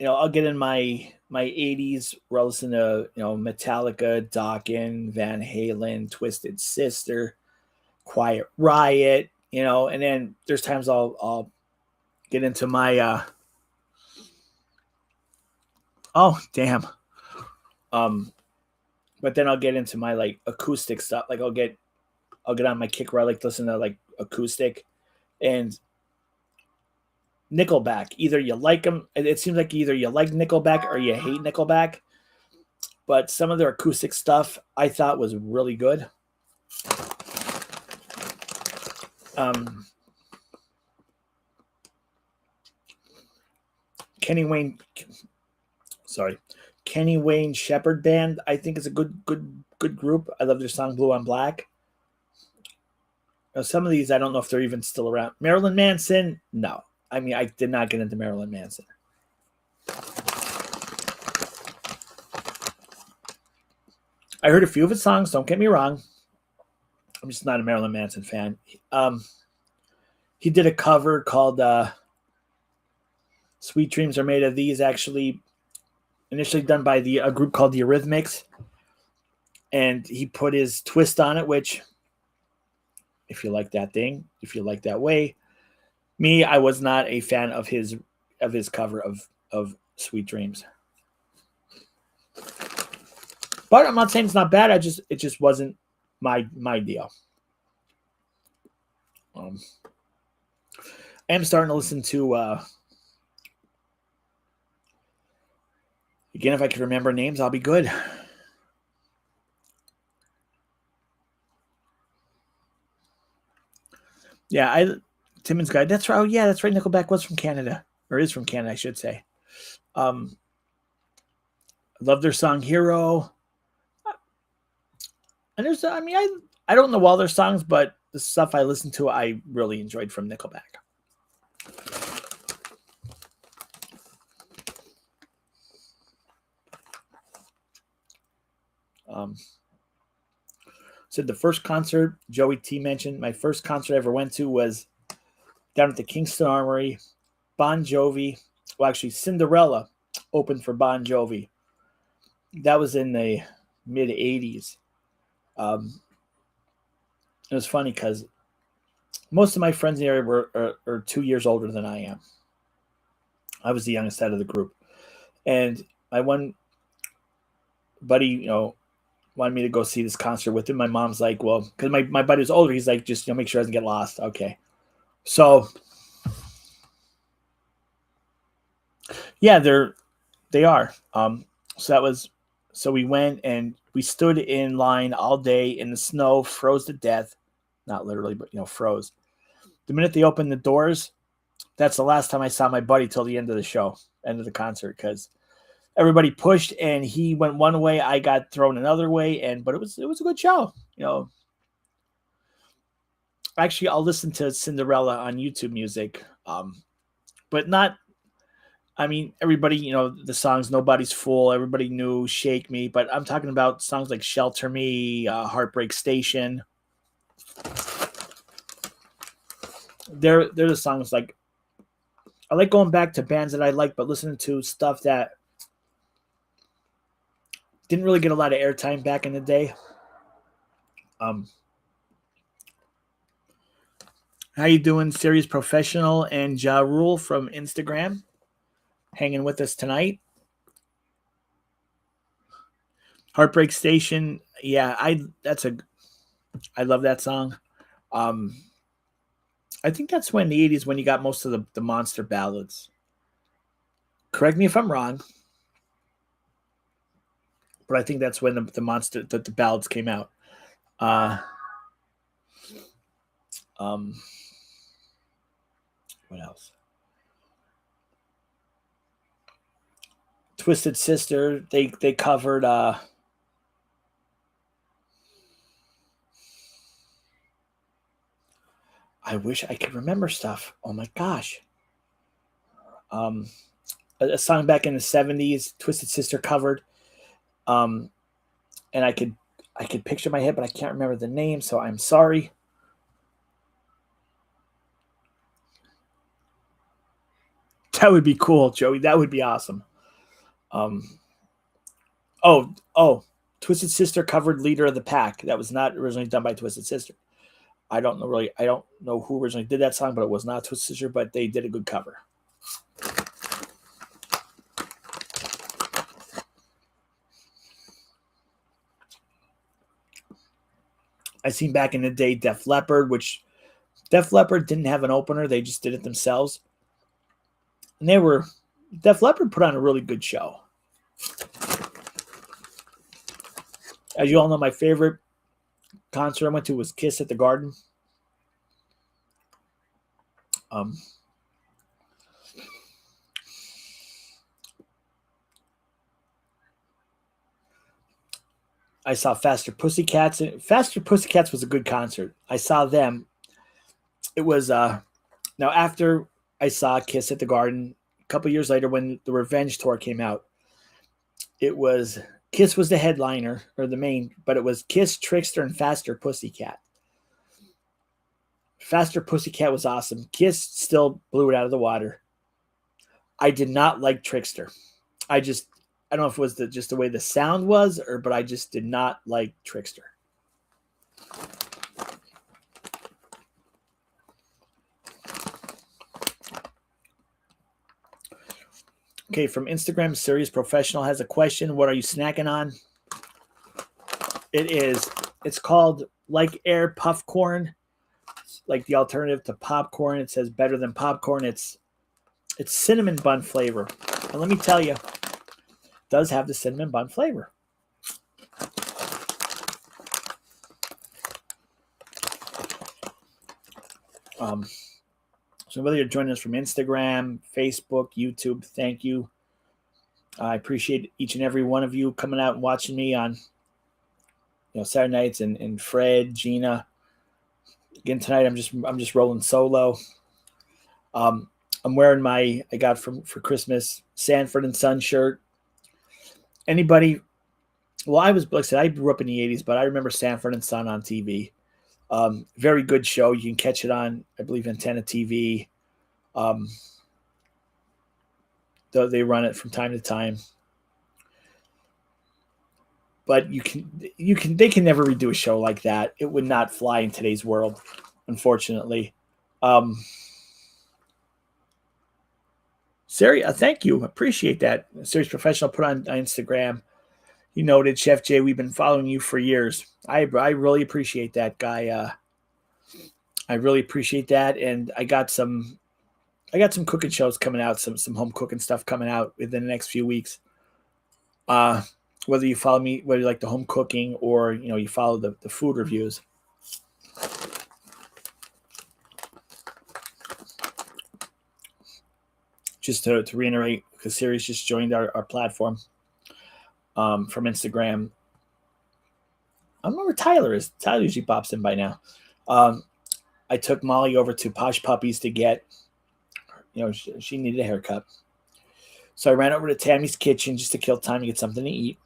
S1: I'll get in my 80s where I listen to, Metallica, Dokken, Van Halen, Twisted Sister, Quiet Riot, and then there's times I'll get into my oh damn. But then I'll get into my like acoustic stuff. Like I'll get on my kick where I like to listen to like acoustic and Nickelback. Either you like them, it seems like either you like Nickelback or you hate Nickelback. But some of their acoustic stuff I thought was really good. Kenny Wayne Shepherd Band, I think is a good group. I love their song Blue on Black. Some of these I don't know if they're even still around. Marilyn Manson, no. I mean, I did not get into Marilyn Manson. I heard a few of his songs, don't get me wrong. I'm just not a Marilyn Manson fan. He did a cover called Sweet Dreams Are Made of These, actually initially done by a group called the Eurythmics. And he put his twist on it, which, if you like that thing, if you like that way, me, I was not a fan of his cover of Sweet Dreams. But I'm not saying it's not bad. It just wasn't my deal. I am starting to listen to again, if I can remember names, I'll be good. Yeah, Timmons Guide. That's right. Oh, yeah, that's right. Nickelback was from Canada, or is from Canada, I should say. I love their song "Hero." And there's, I mean, I don't know all their songs, but the stuff I listened to, I really enjoyed from Nickelback. So the first concert Joey T mentioned, my first concert I ever went to was down at the Kingston Armory. Bon Jovi, well, actually Cinderella opened for Bon Jovi. That was in the mid 80s. It was funny because most of my friends in the area are 2 years older than I am. I was the youngest out of the group. And my one buddy, wanted me to go see this concert with him. My mom's like, well, because my buddy was older, he's like, just make sure he doesn't get lost. Okay. So yeah, they are. So we went and we stood in line all day in the snow, froze to death. Not literally, but froze. The minute they opened the doors, that's the last time I saw my buddy till the end of the show, end of the concert, because everybody pushed and he went one way, I got thrown another way, but it was a good show. Actually, I'll listen to Cinderella on YouTube Music, but not. I mean, everybody, the songs "Nobody's Fool," everybody knew "Shake Me," but I'm talking about songs like "Shelter Me," "Heartbreak Station." They're the songs like I like going back to bands that I like, but listening to stuff that didn't really get a lot of airtime back in the day. How you doing, Series Professional and Ja Rule from Instagram? Hanging with us tonight. Heartbreak Station. Yeah, I love that song. I think that's when the 80s when you got most of the monster ballads. Correct me if I'm wrong. But I think that's when the ballads came out. What else? Twisted Sister, they covered I wish I could remember stuff. Oh my gosh. A song back in the 70s, Twisted Sister covered. And I could picture my head, but I can't remember the name, so I'm sorry. That would be cool, Joey. That would be awesome. Oh, Twisted Sister covered Leader of the Pack. That was not originally done by Twisted Sister. I don't know who originally did that song, but it was not Twisted Sister, but they did a good cover. I seen back in the day Def Leppard, which Def Leppard didn't have an opener. They just did it themselves. And Def Leppard put on a really good show. As you all know, my favorite concert I went to was Kiss at the Garden. I saw Faster Pussycats. Faster Pussycats was a good concert. I saw them. It was now after I saw Kiss at the Garden, a couple years later when the Revenge tour came out, it was Kiss was the headliner or the main, but it was Kiss, Trickster, and Faster Pussycat. Faster Pussycat was awesome. Kiss still blew it out of the water. I did not like Trickster. I don't know if it was just the way the sound was, but I just did not like Trickster. Okay, from Instagram, Serious Professional has a question. What are you snacking on? It's called Like Air Puff Corn. It's like the alternative to popcorn. It says better than popcorn. It's cinnamon bun flavor. And let me tell you, it does have the cinnamon bun flavor. So whether you're joining us from Instagram, Facebook, YouTube, thank you. I appreciate each and every one of you coming out and watching me on Saturday nights, and Fred, Gina. Again tonight, I'm just rolling solo. I'm wearing I got for Christmas Sanford and Son shirt. Anybody? Well, like I said, I grew up in the '80s, but I remember Sanford and Son on TV. Very good show. You can catch it on, I believe, Antenna TV. They run it from time to time, but they can never redo a show like that. It would not fly in today's world, unfortunately. Sari, thank you. Appreciate that. Serious Professional put on Instagram. You noted, Chef Jay, we've been following you for years. I really appreciate that, guy. I really appreciate that. And I got some cooking shows coming out, some home cooking stuff coming out within the next few weeks. Whether you follow me, whether you like the home cooking or you follow the food reviews. Just to reiterate, because Siri's just joined our platform from Instagram. I don't know where Tyler is. Tyler usually pops in by now. I took Molly over to Posh Puppies to get, she needed a haircut. So I ran over to Tammy's Kitchen just to kill time to get something to eat.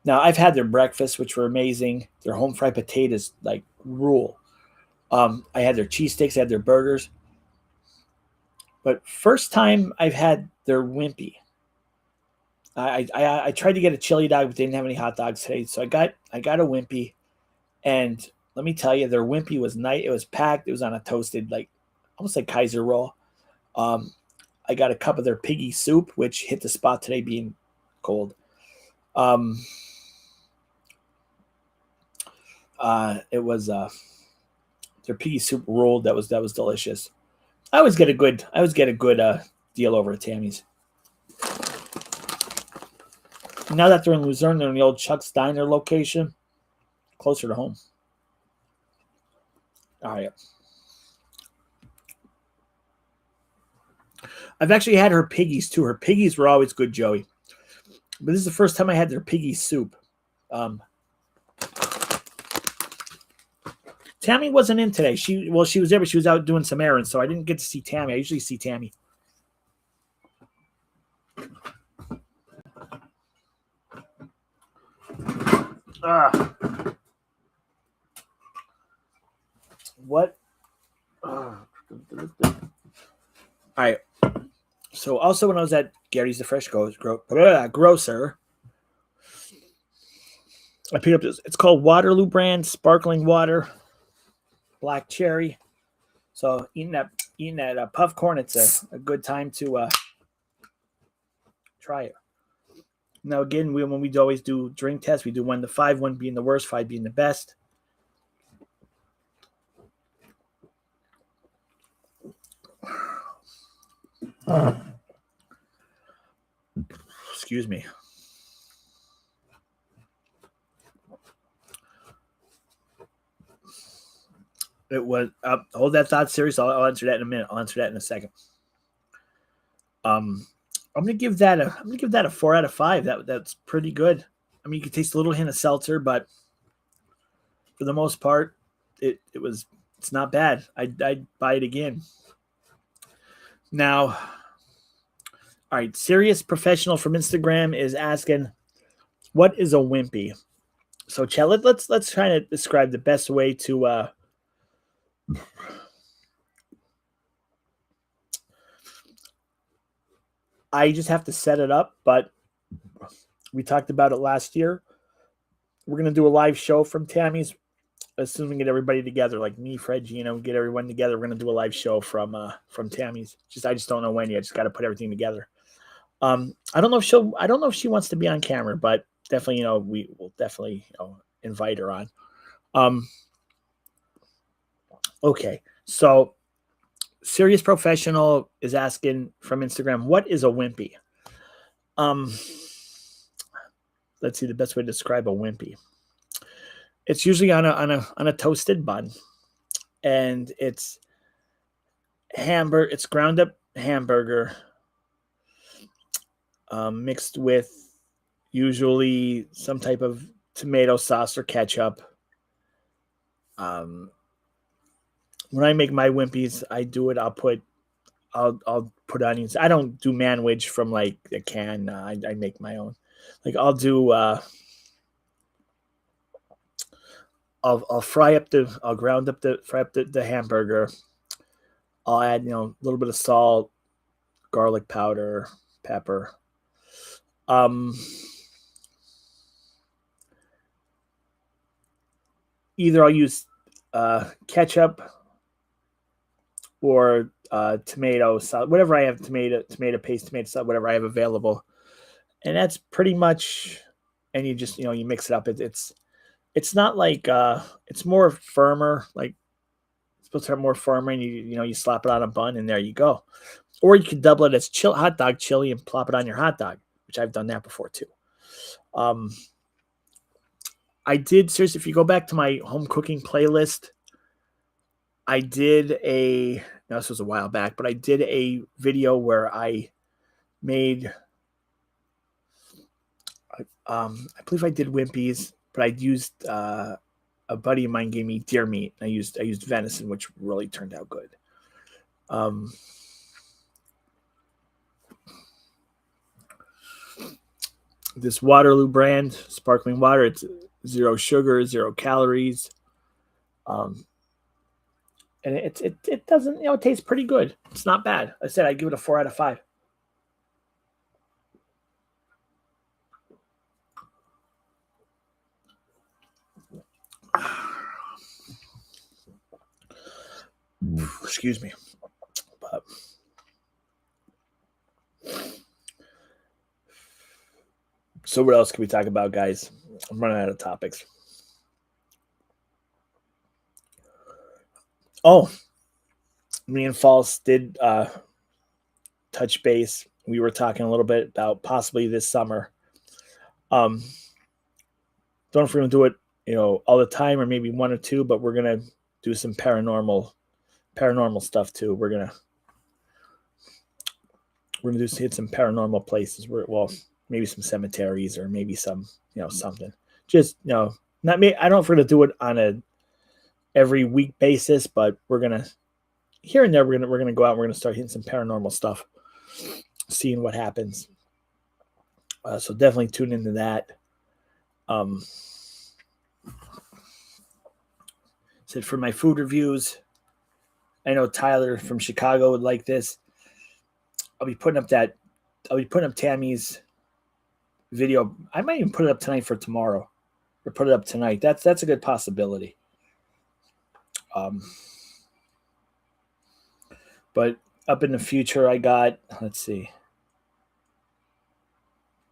S1: Now, I've had their breakfast, which were amazing. Their home fried potatoes, like, rule. I had their cheesesteaks, I had their burgers. But first time I've had their Wimpy. I tried to get a chili dog, but they didn't have any hot dogs today. So I got a Wimpy. And let me tell you, their Wimpy was nice. It was packed. It was on a toasted, almost like Kaiser roll. I got a cup of their piggy soup, which hit the spot today being cold. It was their piggy soup rolled. That was delicious. I always get a good deal over at Tammy's. Now that they're in Luzerne, they're in the old Chuck's Diner location, closer to home. All right. I've actually had her piggies too. Her piggies were always good, Joey. But this is the first time I had their piggy soup. Tammy wasn't in today. She was there, but she was out doing some errands, so I didn't get to see Tammy. I usually see Tammy. What? All right. So also when I was at Gary's the Fresh Grocer, I picked up this. It's called Waterloo brand sparkling water, black cherry. So eating that puff corn, it's a good time to try it. Now again, when we always do drink tests, we do 1 to 5, 1 being the worst, 5 being the best. Excuse me. It was hold that thought serious. I'll answer that in a minute. I'll answer that in a second. I'm gonna give that a 4 out of 5. That's pretty good. I mean, you can taste a little hint of seltzer, but for the most part, it's not bad. I'd buy it again. Now, all right, Serious Professional from Instagram is asking, what is a wimpy? So, Chad, let's try to describe the best way to I just have to set it up, but we talked about it last year. We're gonna do a live show from Tammy's. As soon as we get everybody together, like me, Fred, Gino, get everyone together, we're gonna do a live show from Tammy's. I just don't know when yet. Just got to put everything together. I don't know if she wants to be on camera, but definitely, we will definitely invite her on. Okay, so Serious Professional is asking from Instagram, what is a wimpy? Let's see the best way to describe a wimpy. It's usually on a toasted bun, and it's ground up hamburger mixed with usually some type of tomato sauce or ketchup. When I make my wimpies, I do it. I'll put onions. I don't do manwich from like a can. I make my own. Like I'll do. I'll fry up the hamburger. I'll add a little bit of salt, garlic powder, pepper. Either I'll use ketchup or tomato sauce, whatever I have, tomato paste, tomato sauce, whatever I have available, and that's pretty much. And you just you mix it up. It's not like it's more firmer. Like it's supposed to have more firmer, and you slap it on a bun, and there you go. Or you could double it as hot dog chili and plop it on your hot dog, which I've done that before too. I did seriously. If you go back to my home cooking playlist, I did now this was a while back, but I did a video where I made. I believe I did wimpies, but I used a buddy of mine gave me deer meat. I used venison, which really turned out good. This Waterloo brand sparkling water, it's 0 sugar, 0 calories. And it doesn't, it tastes pretty good. It's not bad. I said I'd give it a 4 out of 5. Excuse me. But so what else can we talk about, guys? I'm running out of topics. Oh, me and False did touch base. We were talking a little bit about possibly this summer. Don't know if we're gonna do it, all the time or maybe 1 or 2, but we're gonna do some paranormal stuff too. We're gonna hit some paranormal places maybe some cemeteries or maybe some, something. Just, not me. I don't know if we're gonna do it on a every week basis, but we're gonna here and there. We're gonna go out. And we're gonna start hitting some paranormal stuff, seeing what happens. So definitely tune into that. Said for my food reviews, I know Tyler from Chicago would like this. I'll be putting up Tammy's video. I might even put it up tonight for tomorrow, or put it up tonight. That's a good possibility. But up in the future, I got, let's see.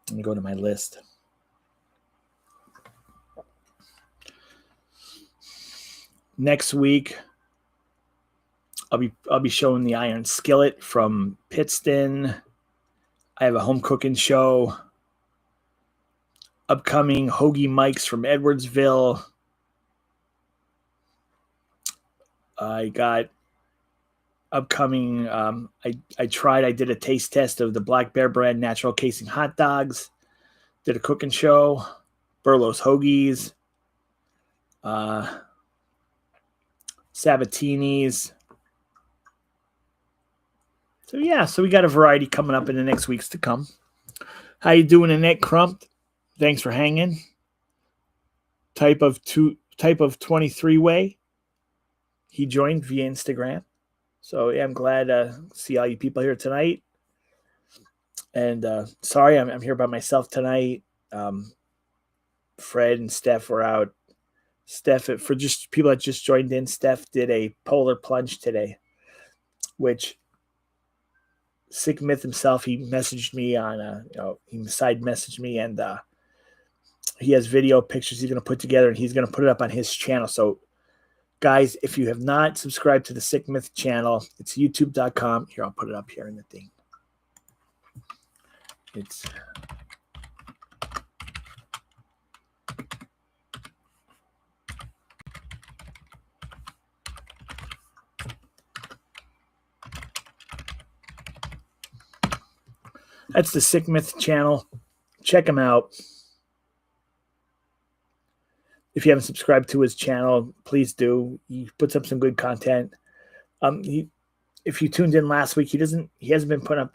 S1: Let me go to my list. Next week, I'll be showing the Iron Skillet from Pittston. I have a home cooking show. Upcoming Hoagie Mike's from Edwardsville. I got upcoming. I did a taste test of the Black Bear brand natural casing hot dogs. Did a cooking show. Burlo's Hoagies. Sabatini's. So we got a variety coming up in the next weeks to come. How you doing, Annette Crump? Thanks for hanging. Type of 23 way. He joined via Instagram. So yeah, I'm glad to see all you people here tonight. And sorry, I'm here by myself tonight. Fred and Steph were out. Steph, for just people that just joined in, Steph did a polar plunge today, which Sick Myth himself, he messaged me on, he side messaged me, and he has video pictures he's going to put together, and he's going to put it up on his channel. So, guys, if you have not subscribed to the Sick Myth channel, it's youtube.com. Here, I'll put it up here in the thing. That's the Sick Myth channel. Check him out. If you haven't subscribed to his channel, please do. He puts up some good content. If you tuned in last week, he hasn't put up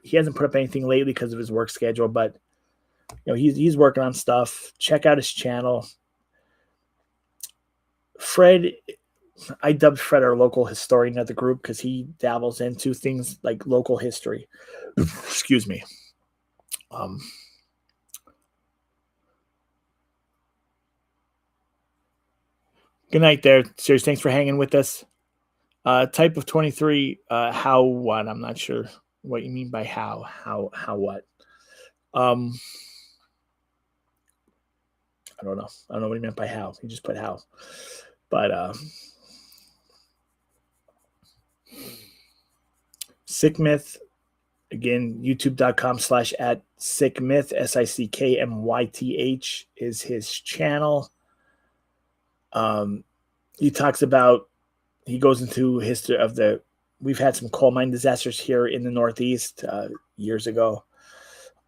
S1: anything lately because of his work schedule, but he's working on stuff. Check out his channel. Fred, I dubbed Fred our local historian of the group because he dabbles into things like local history. Excuse me. Good night there. Serious, thanks for hanging with us. Type of 23, how what? I'm not sure what you mean by how what. I don't know. I don't know what he meant by how. He just put how. But Sick Myth, again, youtube.com/@sickmyth, SICKMYTH is his channel. He talks about, he goes into history of we've had some coal mine disasters here in the Northeast years ago.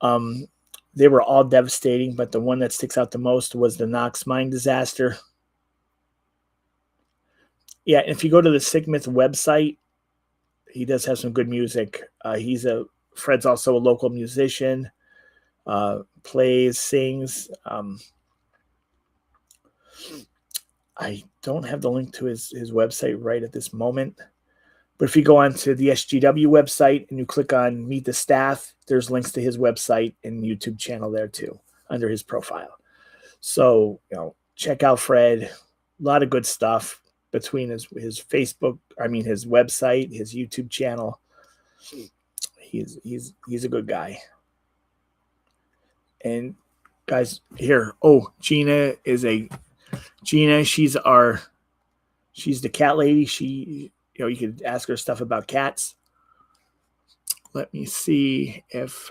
S1: They were all devastating, but the one that sticks out the most was the Knox mine disaster. Yeah, and if you go to the Sick Myth website, he does have some good music. Fred's also a local musician, plays, sings. I don't have the link to his website right at this moment. But if you go onto the SGW website and you click on Meet the Staff, there's links to his website and YouTube channel there too, under his profile. So, check out Fred. A lot of good stuff between his Facebook, his website, his YouTube channel. He's a good guy. And guys, here, Gina, she's the cat lady. You could ask her stuff about cats. Let me see if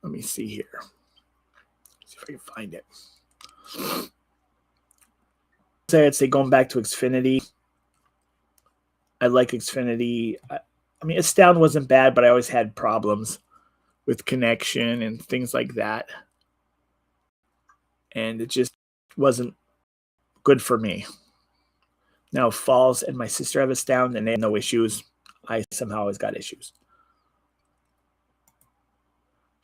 S1: let me see here. See if I can find it. I'd say going back to Xfinity. I like Xfinity. Astound wasn't bad, but I always had problems with connection and things like that. And it just wasn't good for me. Now Falls and my sister have Astound and they have no issues. I somehow always got issues.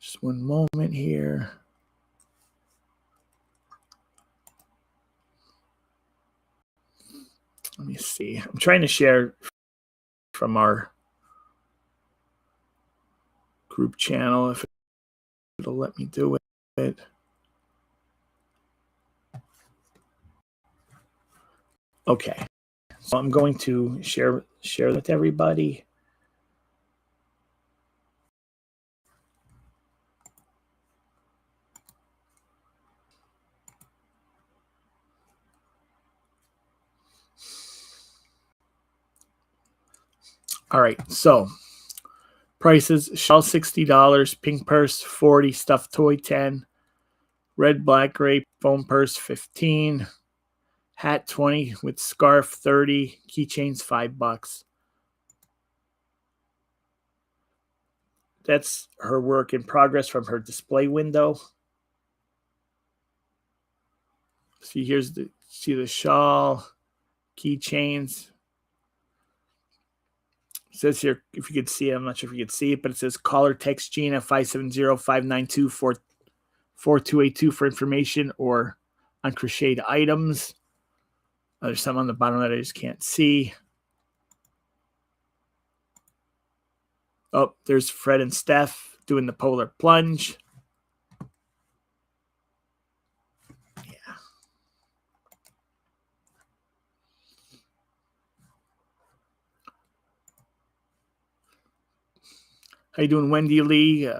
S1: Just one moment here. Let me see. I'm trying to share from our group channel if it'll let me do it. Okay. So I'm going to share with everybody. All right. So prices: shell $60, pink purse $40, stuffed toy $10, red, black, gray foam purse $15, hat $20 with scarf $30, keychains $5. That's her work in progress from her display window. See, see the shawl, keychains. It says here, if you could see it, I'm not sure if you could see it, but it says caller text Gina 570-592-4282 for information or on crocheted items. There's some on the bottom that I just can't see. Oh, there's Fred and Steph doing the polar plunge. Yeah. How you doing, Wendy Lee?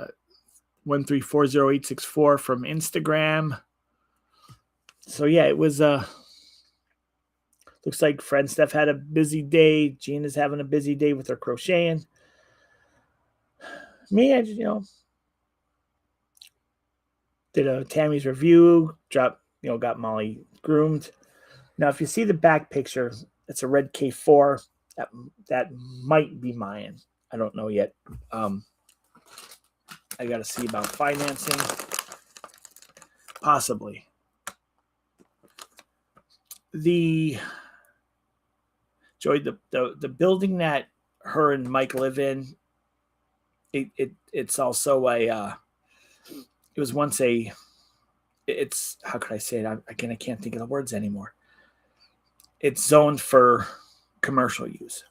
S1: 1340864 from Instagram. So yeah, it was looks like Fred and Steph had a busy day. Gina's having a busy day with her crocheting. Me, I did a Tammy's review, got Molly groomed. Now, if you see the back picture, it's a red K4. That might be mine. I don't know yet. I got to see about financing. Possibly. Joy, the building that her and Mike live in, it's also a it was once it's, how could I say it? Again, I can't think of the words anymore. It's zoned for commercial use.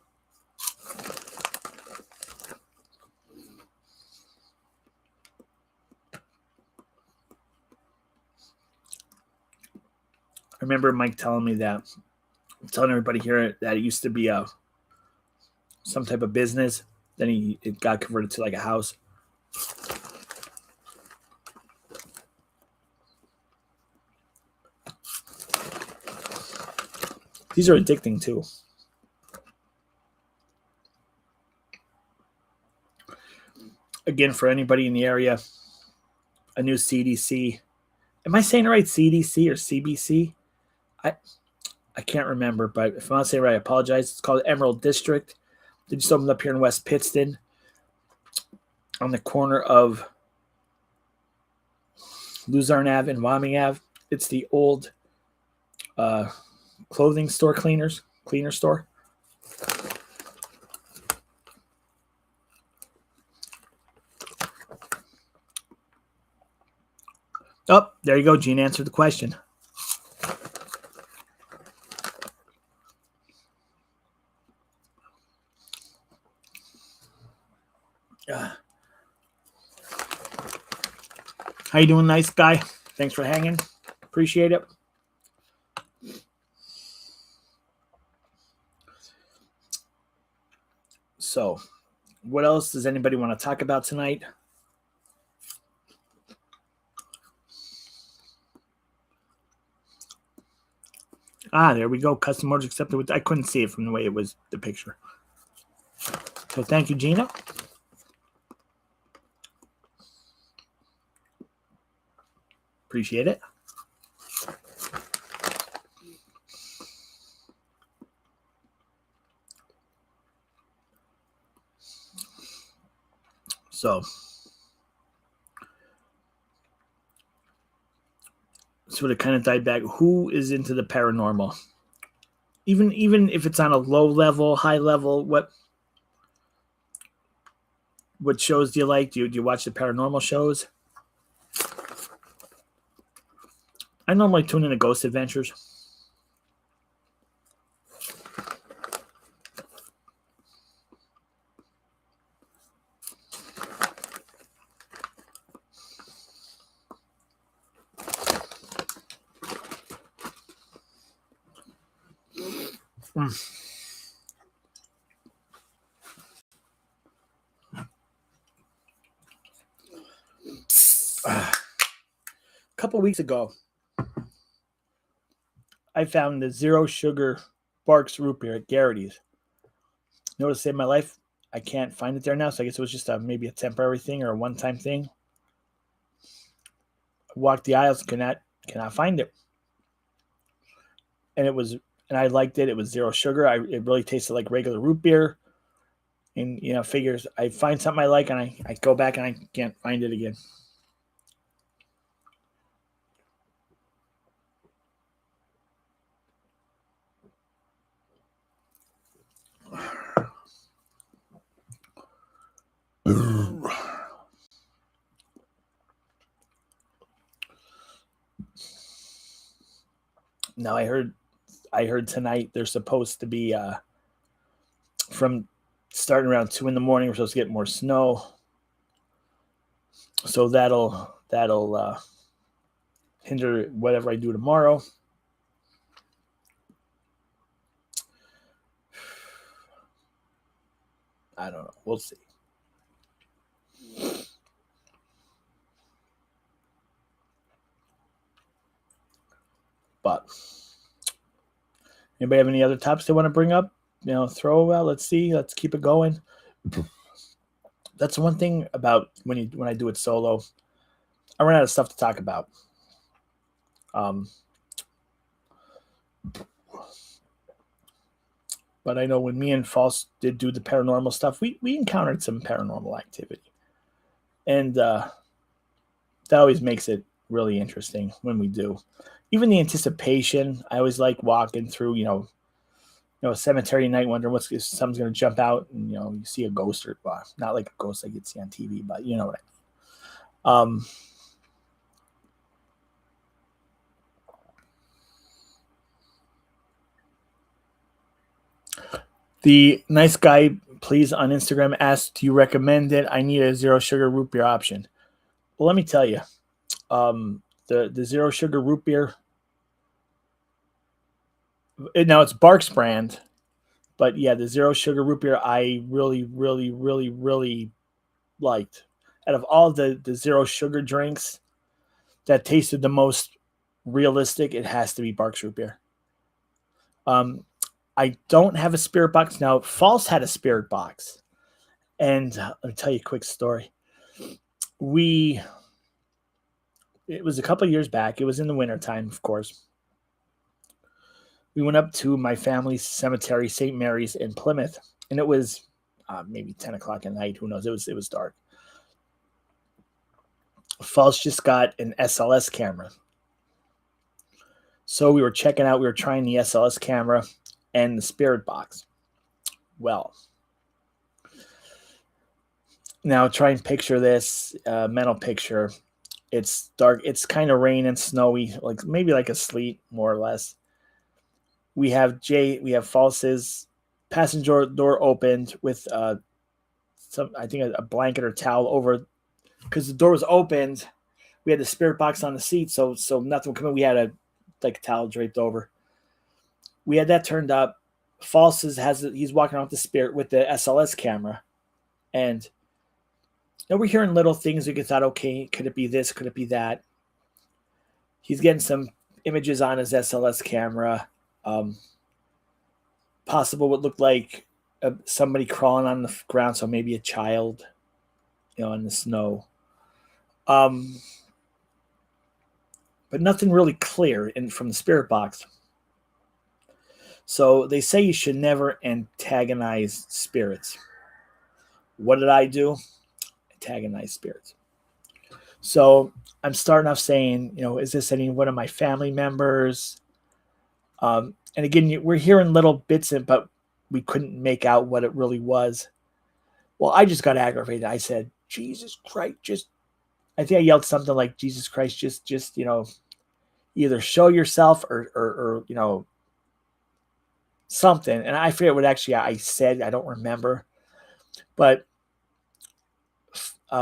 S1: I remember Mike telling me that, telling everybody here that it used to be some type of business. Then it got converted to like a house. These are addicting too. Again, for anybody in the area, a new CDC. Am I saying it right? CDC or CBC? I can't remember, but if I'm not saying it right, I apologize. It's called Emerald District. They just opened up here in West Pittston on the corner of Luzerne Ave and Wyoming Ave. It's the old clothing store cleaner store. Oh, there you go. Gene answered the question. How you doing, nice guy? Thanks for hanging. Appreciate it. So, what else does anybody want to talk about tonight? There we go. Custom orders accepted. I couldn't see it from the way it was the picture. So thank you, Gina. Appreciate it. So it kind of died back. Who is into the paranormal? Even if it's on a low level, high level, what shows do you like? Do you watch the paranormal shows? I normally tune into Ghost Adventures. A couple weeks ago, I found the zero sugar Barks root beer at Garrity's. Noticed in my life, I can't find it there now, so I guess it was just maybe a temporary thing or a one-time thing. I walked the aisles, cannot find it, and I liked it. It was zero sugar. It really tasted like regular root beer, and figures I find something I like, and I go back and I can't find it again. Now I heard tonight there's supposed to be from starting around 2 a.m. we're supposed to get more snow, so that'll hinder whatever I do tomorrow. I don't know. We'll see. But anybody have any other topics they want to bring up? Throw out. Let's see. Let's keep it going. That's one thing about when I do it solo, I run out of stuff to talk about. But I know when me and False did do the paranormal stuff, we encountered some paranormal activity, and that always makes it really interesting when we do. Even the anticipation, I always like walking through, a cemetery night, wondering if something's going to jump out, and you see a ghost, or not like a ghost like you'd see on TV, but you know what I mean. The nice guy, please, on Instagram asked, "Do you recommend it? I need a zero sugar root beer option." Well, let me tell you, the zero sugar root beer. Now it's Barks brand, but yeah, the zero sugar root beer I really, really, really, really liked. Out of all the zero sugar drinks that tasted the most realistic, it has to be Barks root beer. I don't have a spirit box now. False had a spirit box, and let me tell you a quick story. It was a couple of years back. It was in the wintertime, of course. We went up to my family's cemetery, St. Mary's in Plymouth, and it was maybe 10 o'clock at night. Who knows? It was dark. False just got an SLS camera. So we were trying the SLS camera and the spirit box. Well, now try and picture this mental picture. It's dark. It's kind of rain and snowy, maybe like a sleet, more or less. We have False's passenger door opened with I think a blanket or towel over, because the door was opened. We had the spirit box on the seat, so nothing would come in. We had a towel draped over. We had that turned up. False's he's walking around with the spirit with the SLS camera, and we're hearing little things. We thought, okay, could it be this? Could it be that? He's getting some images on his SLS camera. Possible what looked like somebody crawling on the ground, so maybe a child, in the snow. But nothing really clear from the spirit box. So they say you should never antagonize spirits. What did I do? Antagonize spirits. So I'm starting off saying, is this any one of my family members? And again, we're hearing little bits, but we couldn't make out what it really was. Well, I just got aggravated. I said, Jesus Christ, I think I yelled something like, Jesus Christ, just either show yourself or something. And I forget what actually I said. I don't remember. But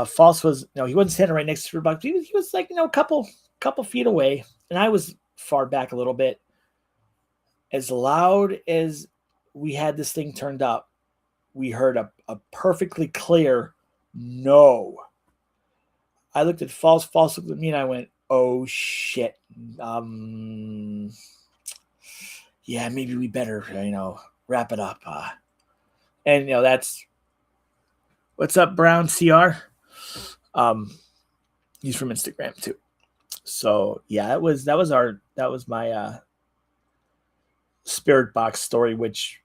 S1: False was, he wasn't standing right next to the box. He was a couple feet away. And I was far back a little bit. As loud as we had this thing turned up, we heard a perfectly clear no. I looked at False looked at me, and I went, oh shit. Yeah, maybe we better, wrap it up. And that's what's up, Brown CR. He's from Instagram too. So yeah, that was my spirit box story, which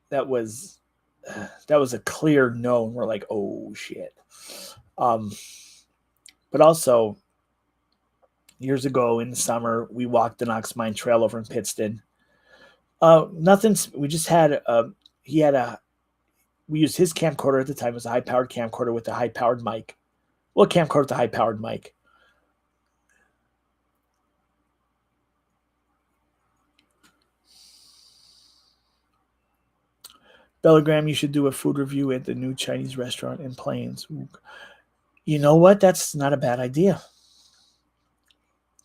S1: that was a clear no, and we're like, oh shit. But also years ago in the summer, we walked the Knox Mine Trail over in Pittston. We just had we used his camcorder at the time. It was a high-powered camcorder with a high-powered mic. Well, camcorder with a high-powered mic. Bellagram, you should do a food review at the new Chinese restaurant in Plains. You know what? That's not a bad idea.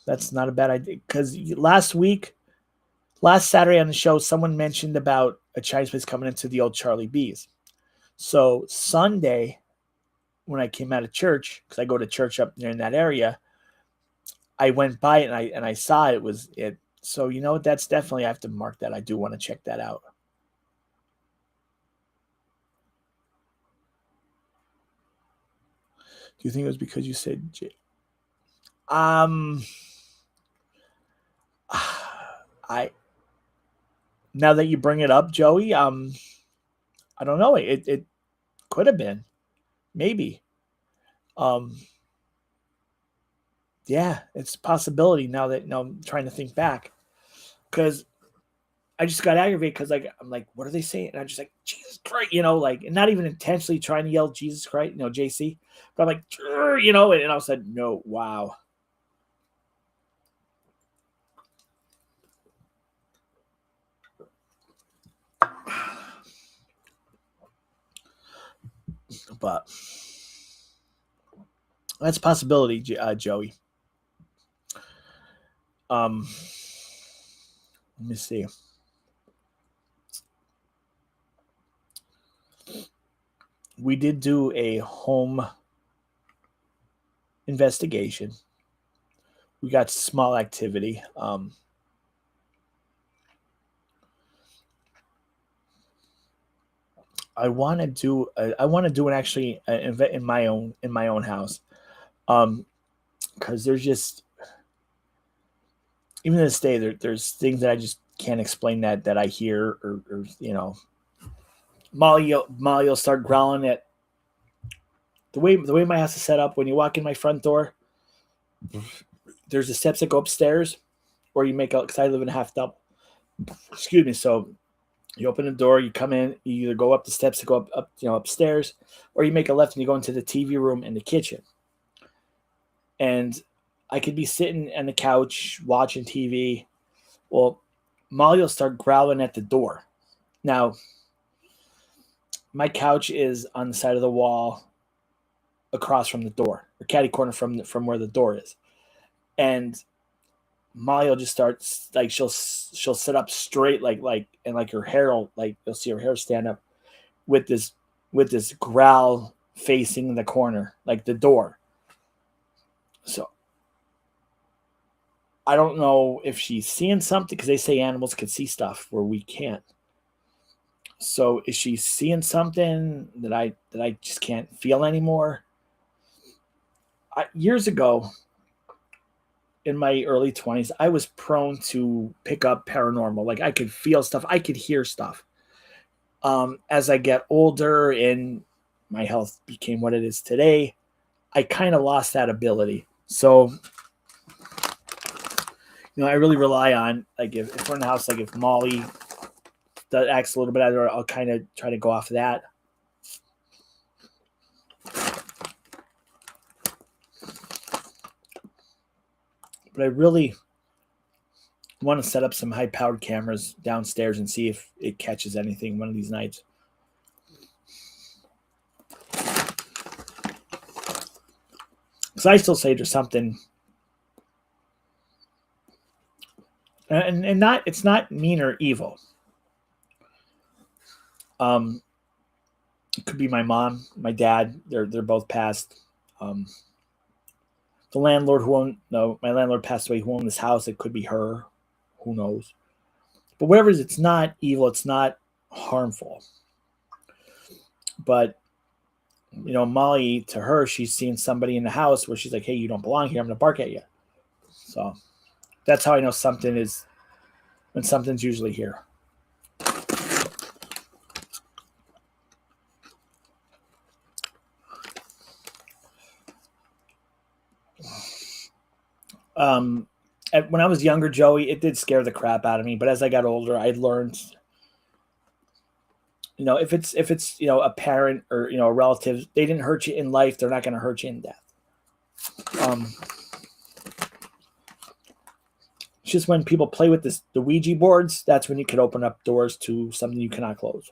S1: That's not a bad idea. Because last Saturday on the show, someone mentioned about a Chinese place coming into the old Charlie B's. So Sunday, when I came out of church, because I go to church up there in that area, I went by it and I saw it was it. So that's definitely, I have to mark that. I do want to check that out. Do you think it was because you said now that you bring it up, Joey, I don't know. It could have been. Maybe. Yeah, it's a possibility now that I'm trying to think back. Because I just got aggravated because I'm like, what are they saying? And I'm just like, Jesus Christ, and not even intentionally trying to yell Jesus Christ, JC. But I'm like, and all of a sudden, no, wow. But that's a possibility, Joey. Let me see. We did do a home investigation. We got small activity. I want to do an actually event in my own house, because there's just, even to this day, there's things that I just can't explain that I hear, or Molly will start growling at the way my house is set up. When you walk in my front door, there's the steps that go upstairs, or you make out, because I live in a half double. Excuse me. So you open the door, you come in, you either go up the steps to go up upstairs, or you make a left and you go into the TV room and the kitchen. And I could be sitting on the couch watching TV. Well, Molly will start growling at the door. Now, my couch is on the side of the wall across from the door, or catty corner from where the door is. And Molly will just start, like, she'll sit up straight, and her hair will, you'll see her hair stand up with this growl facing the corner, like the door. So I don't know if she's seeing something, because they say animals can see stuff where we can't. So is she seeing something that I just can't feel anymore? Years ago, in my early 20s, I was prone to pick up paranormal. Like, I could feel stuff, I could hear stuff. As I get older and my health became what it is today, I kind of lost that ability. So, I really rely on, like, if we're in the house, like if Molly acts a little bit out, I'll kind of try to go off of that. But I really want to set up some high-powered cameras downstairs and see if it catches anything one of these nights. Because I still say there's something, and it's not mean or evil. It could be my mom, my dad. They're both passed. The landlord who owned no, my landlord passed away. Who owned this house? It could be her. Who knows? But whatever it is, it's not evil. It's not harmful. But Molly, to her, she's seen somebody in the house where she's like, "Hey, you don't belong here. I'm gonna bark at you." So that's how I know something is when something's usually here. When I was younger, Joey, it did scare the crap out of me. But as I got older, I learned, if it's a parent or a relative, they didn't hurt you in life, they're not going to hurt you in death. It's just when people play with the Ouija boards, that's when you could open up doors to something you cannot close.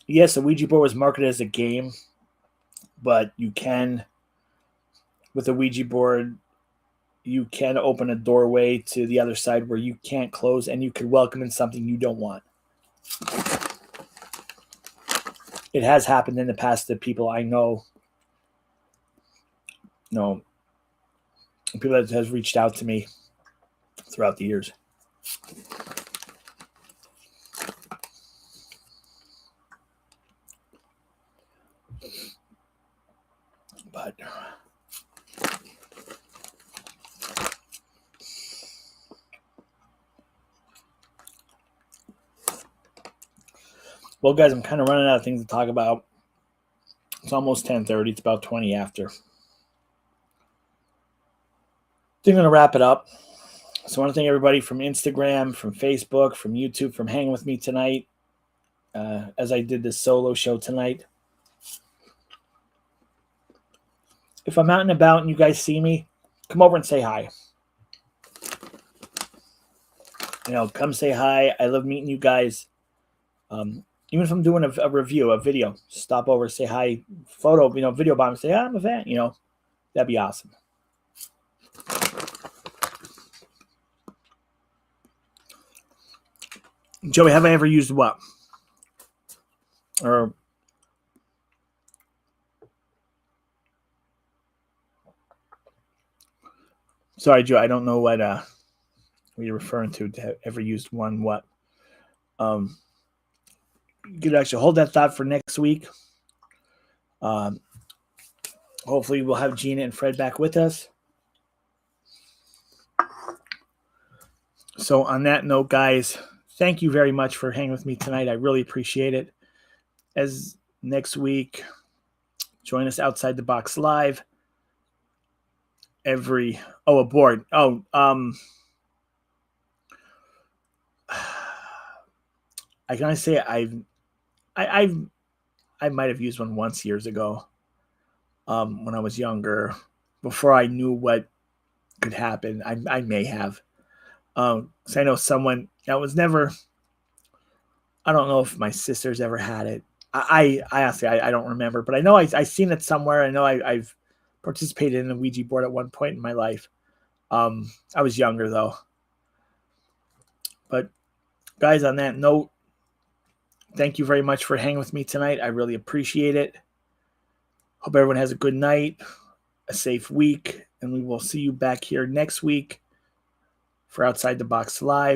S1: Yes, the Ouija board was marketed as a game, but you can, with a Ouija board, you can open a doorway to the other side where you can't close, and you could welcome in something you don't want. It has happened in the past to people I know. People that has reached out to me throughout the years. But well, guys, I'm kind of running out of things to talk about. It's almost 10:30. It's about 20 after. I think I'm going to wrap it up. So I want to thank everybody from Instagram, from Facebook, from YouTube, from hanging with me tonight as I did this solo show tonight. If I'm out and about and you guys see me, come over and say hi. Come say hi. I love meeting you guys. Even if I'm doing a review, a video, stop over, say hi, photo, video bomb, say, I'm a fan, that'd be awesome. Joey, have I ever used what? Or sorry, Joe, I don't know what you're referring to have ever used one what. You could actually hold that thought for next week. Hopefully we'll have Gina and Fred back with us. So on that note, guys, thank you very much for hanging with me tonight. I really appreciate it. As next week, join us Outside the Box Live. Aboard. I can only say I might have used one once years ago, when I was younger, before I knew what could happen. I may have. So I know someone that was never. I don't know if my sisters ever had it. I honestly I don't remember, but I know I seen it somewhere. I know I've participated in a Ouija board at one point in my life. I was younger though. But guys, on that note, thank you very much for hanging with me tonight. I really appreciate it. Hope everyone has a good night, a safe week, and we will see you back here next week for Outside the Box Live.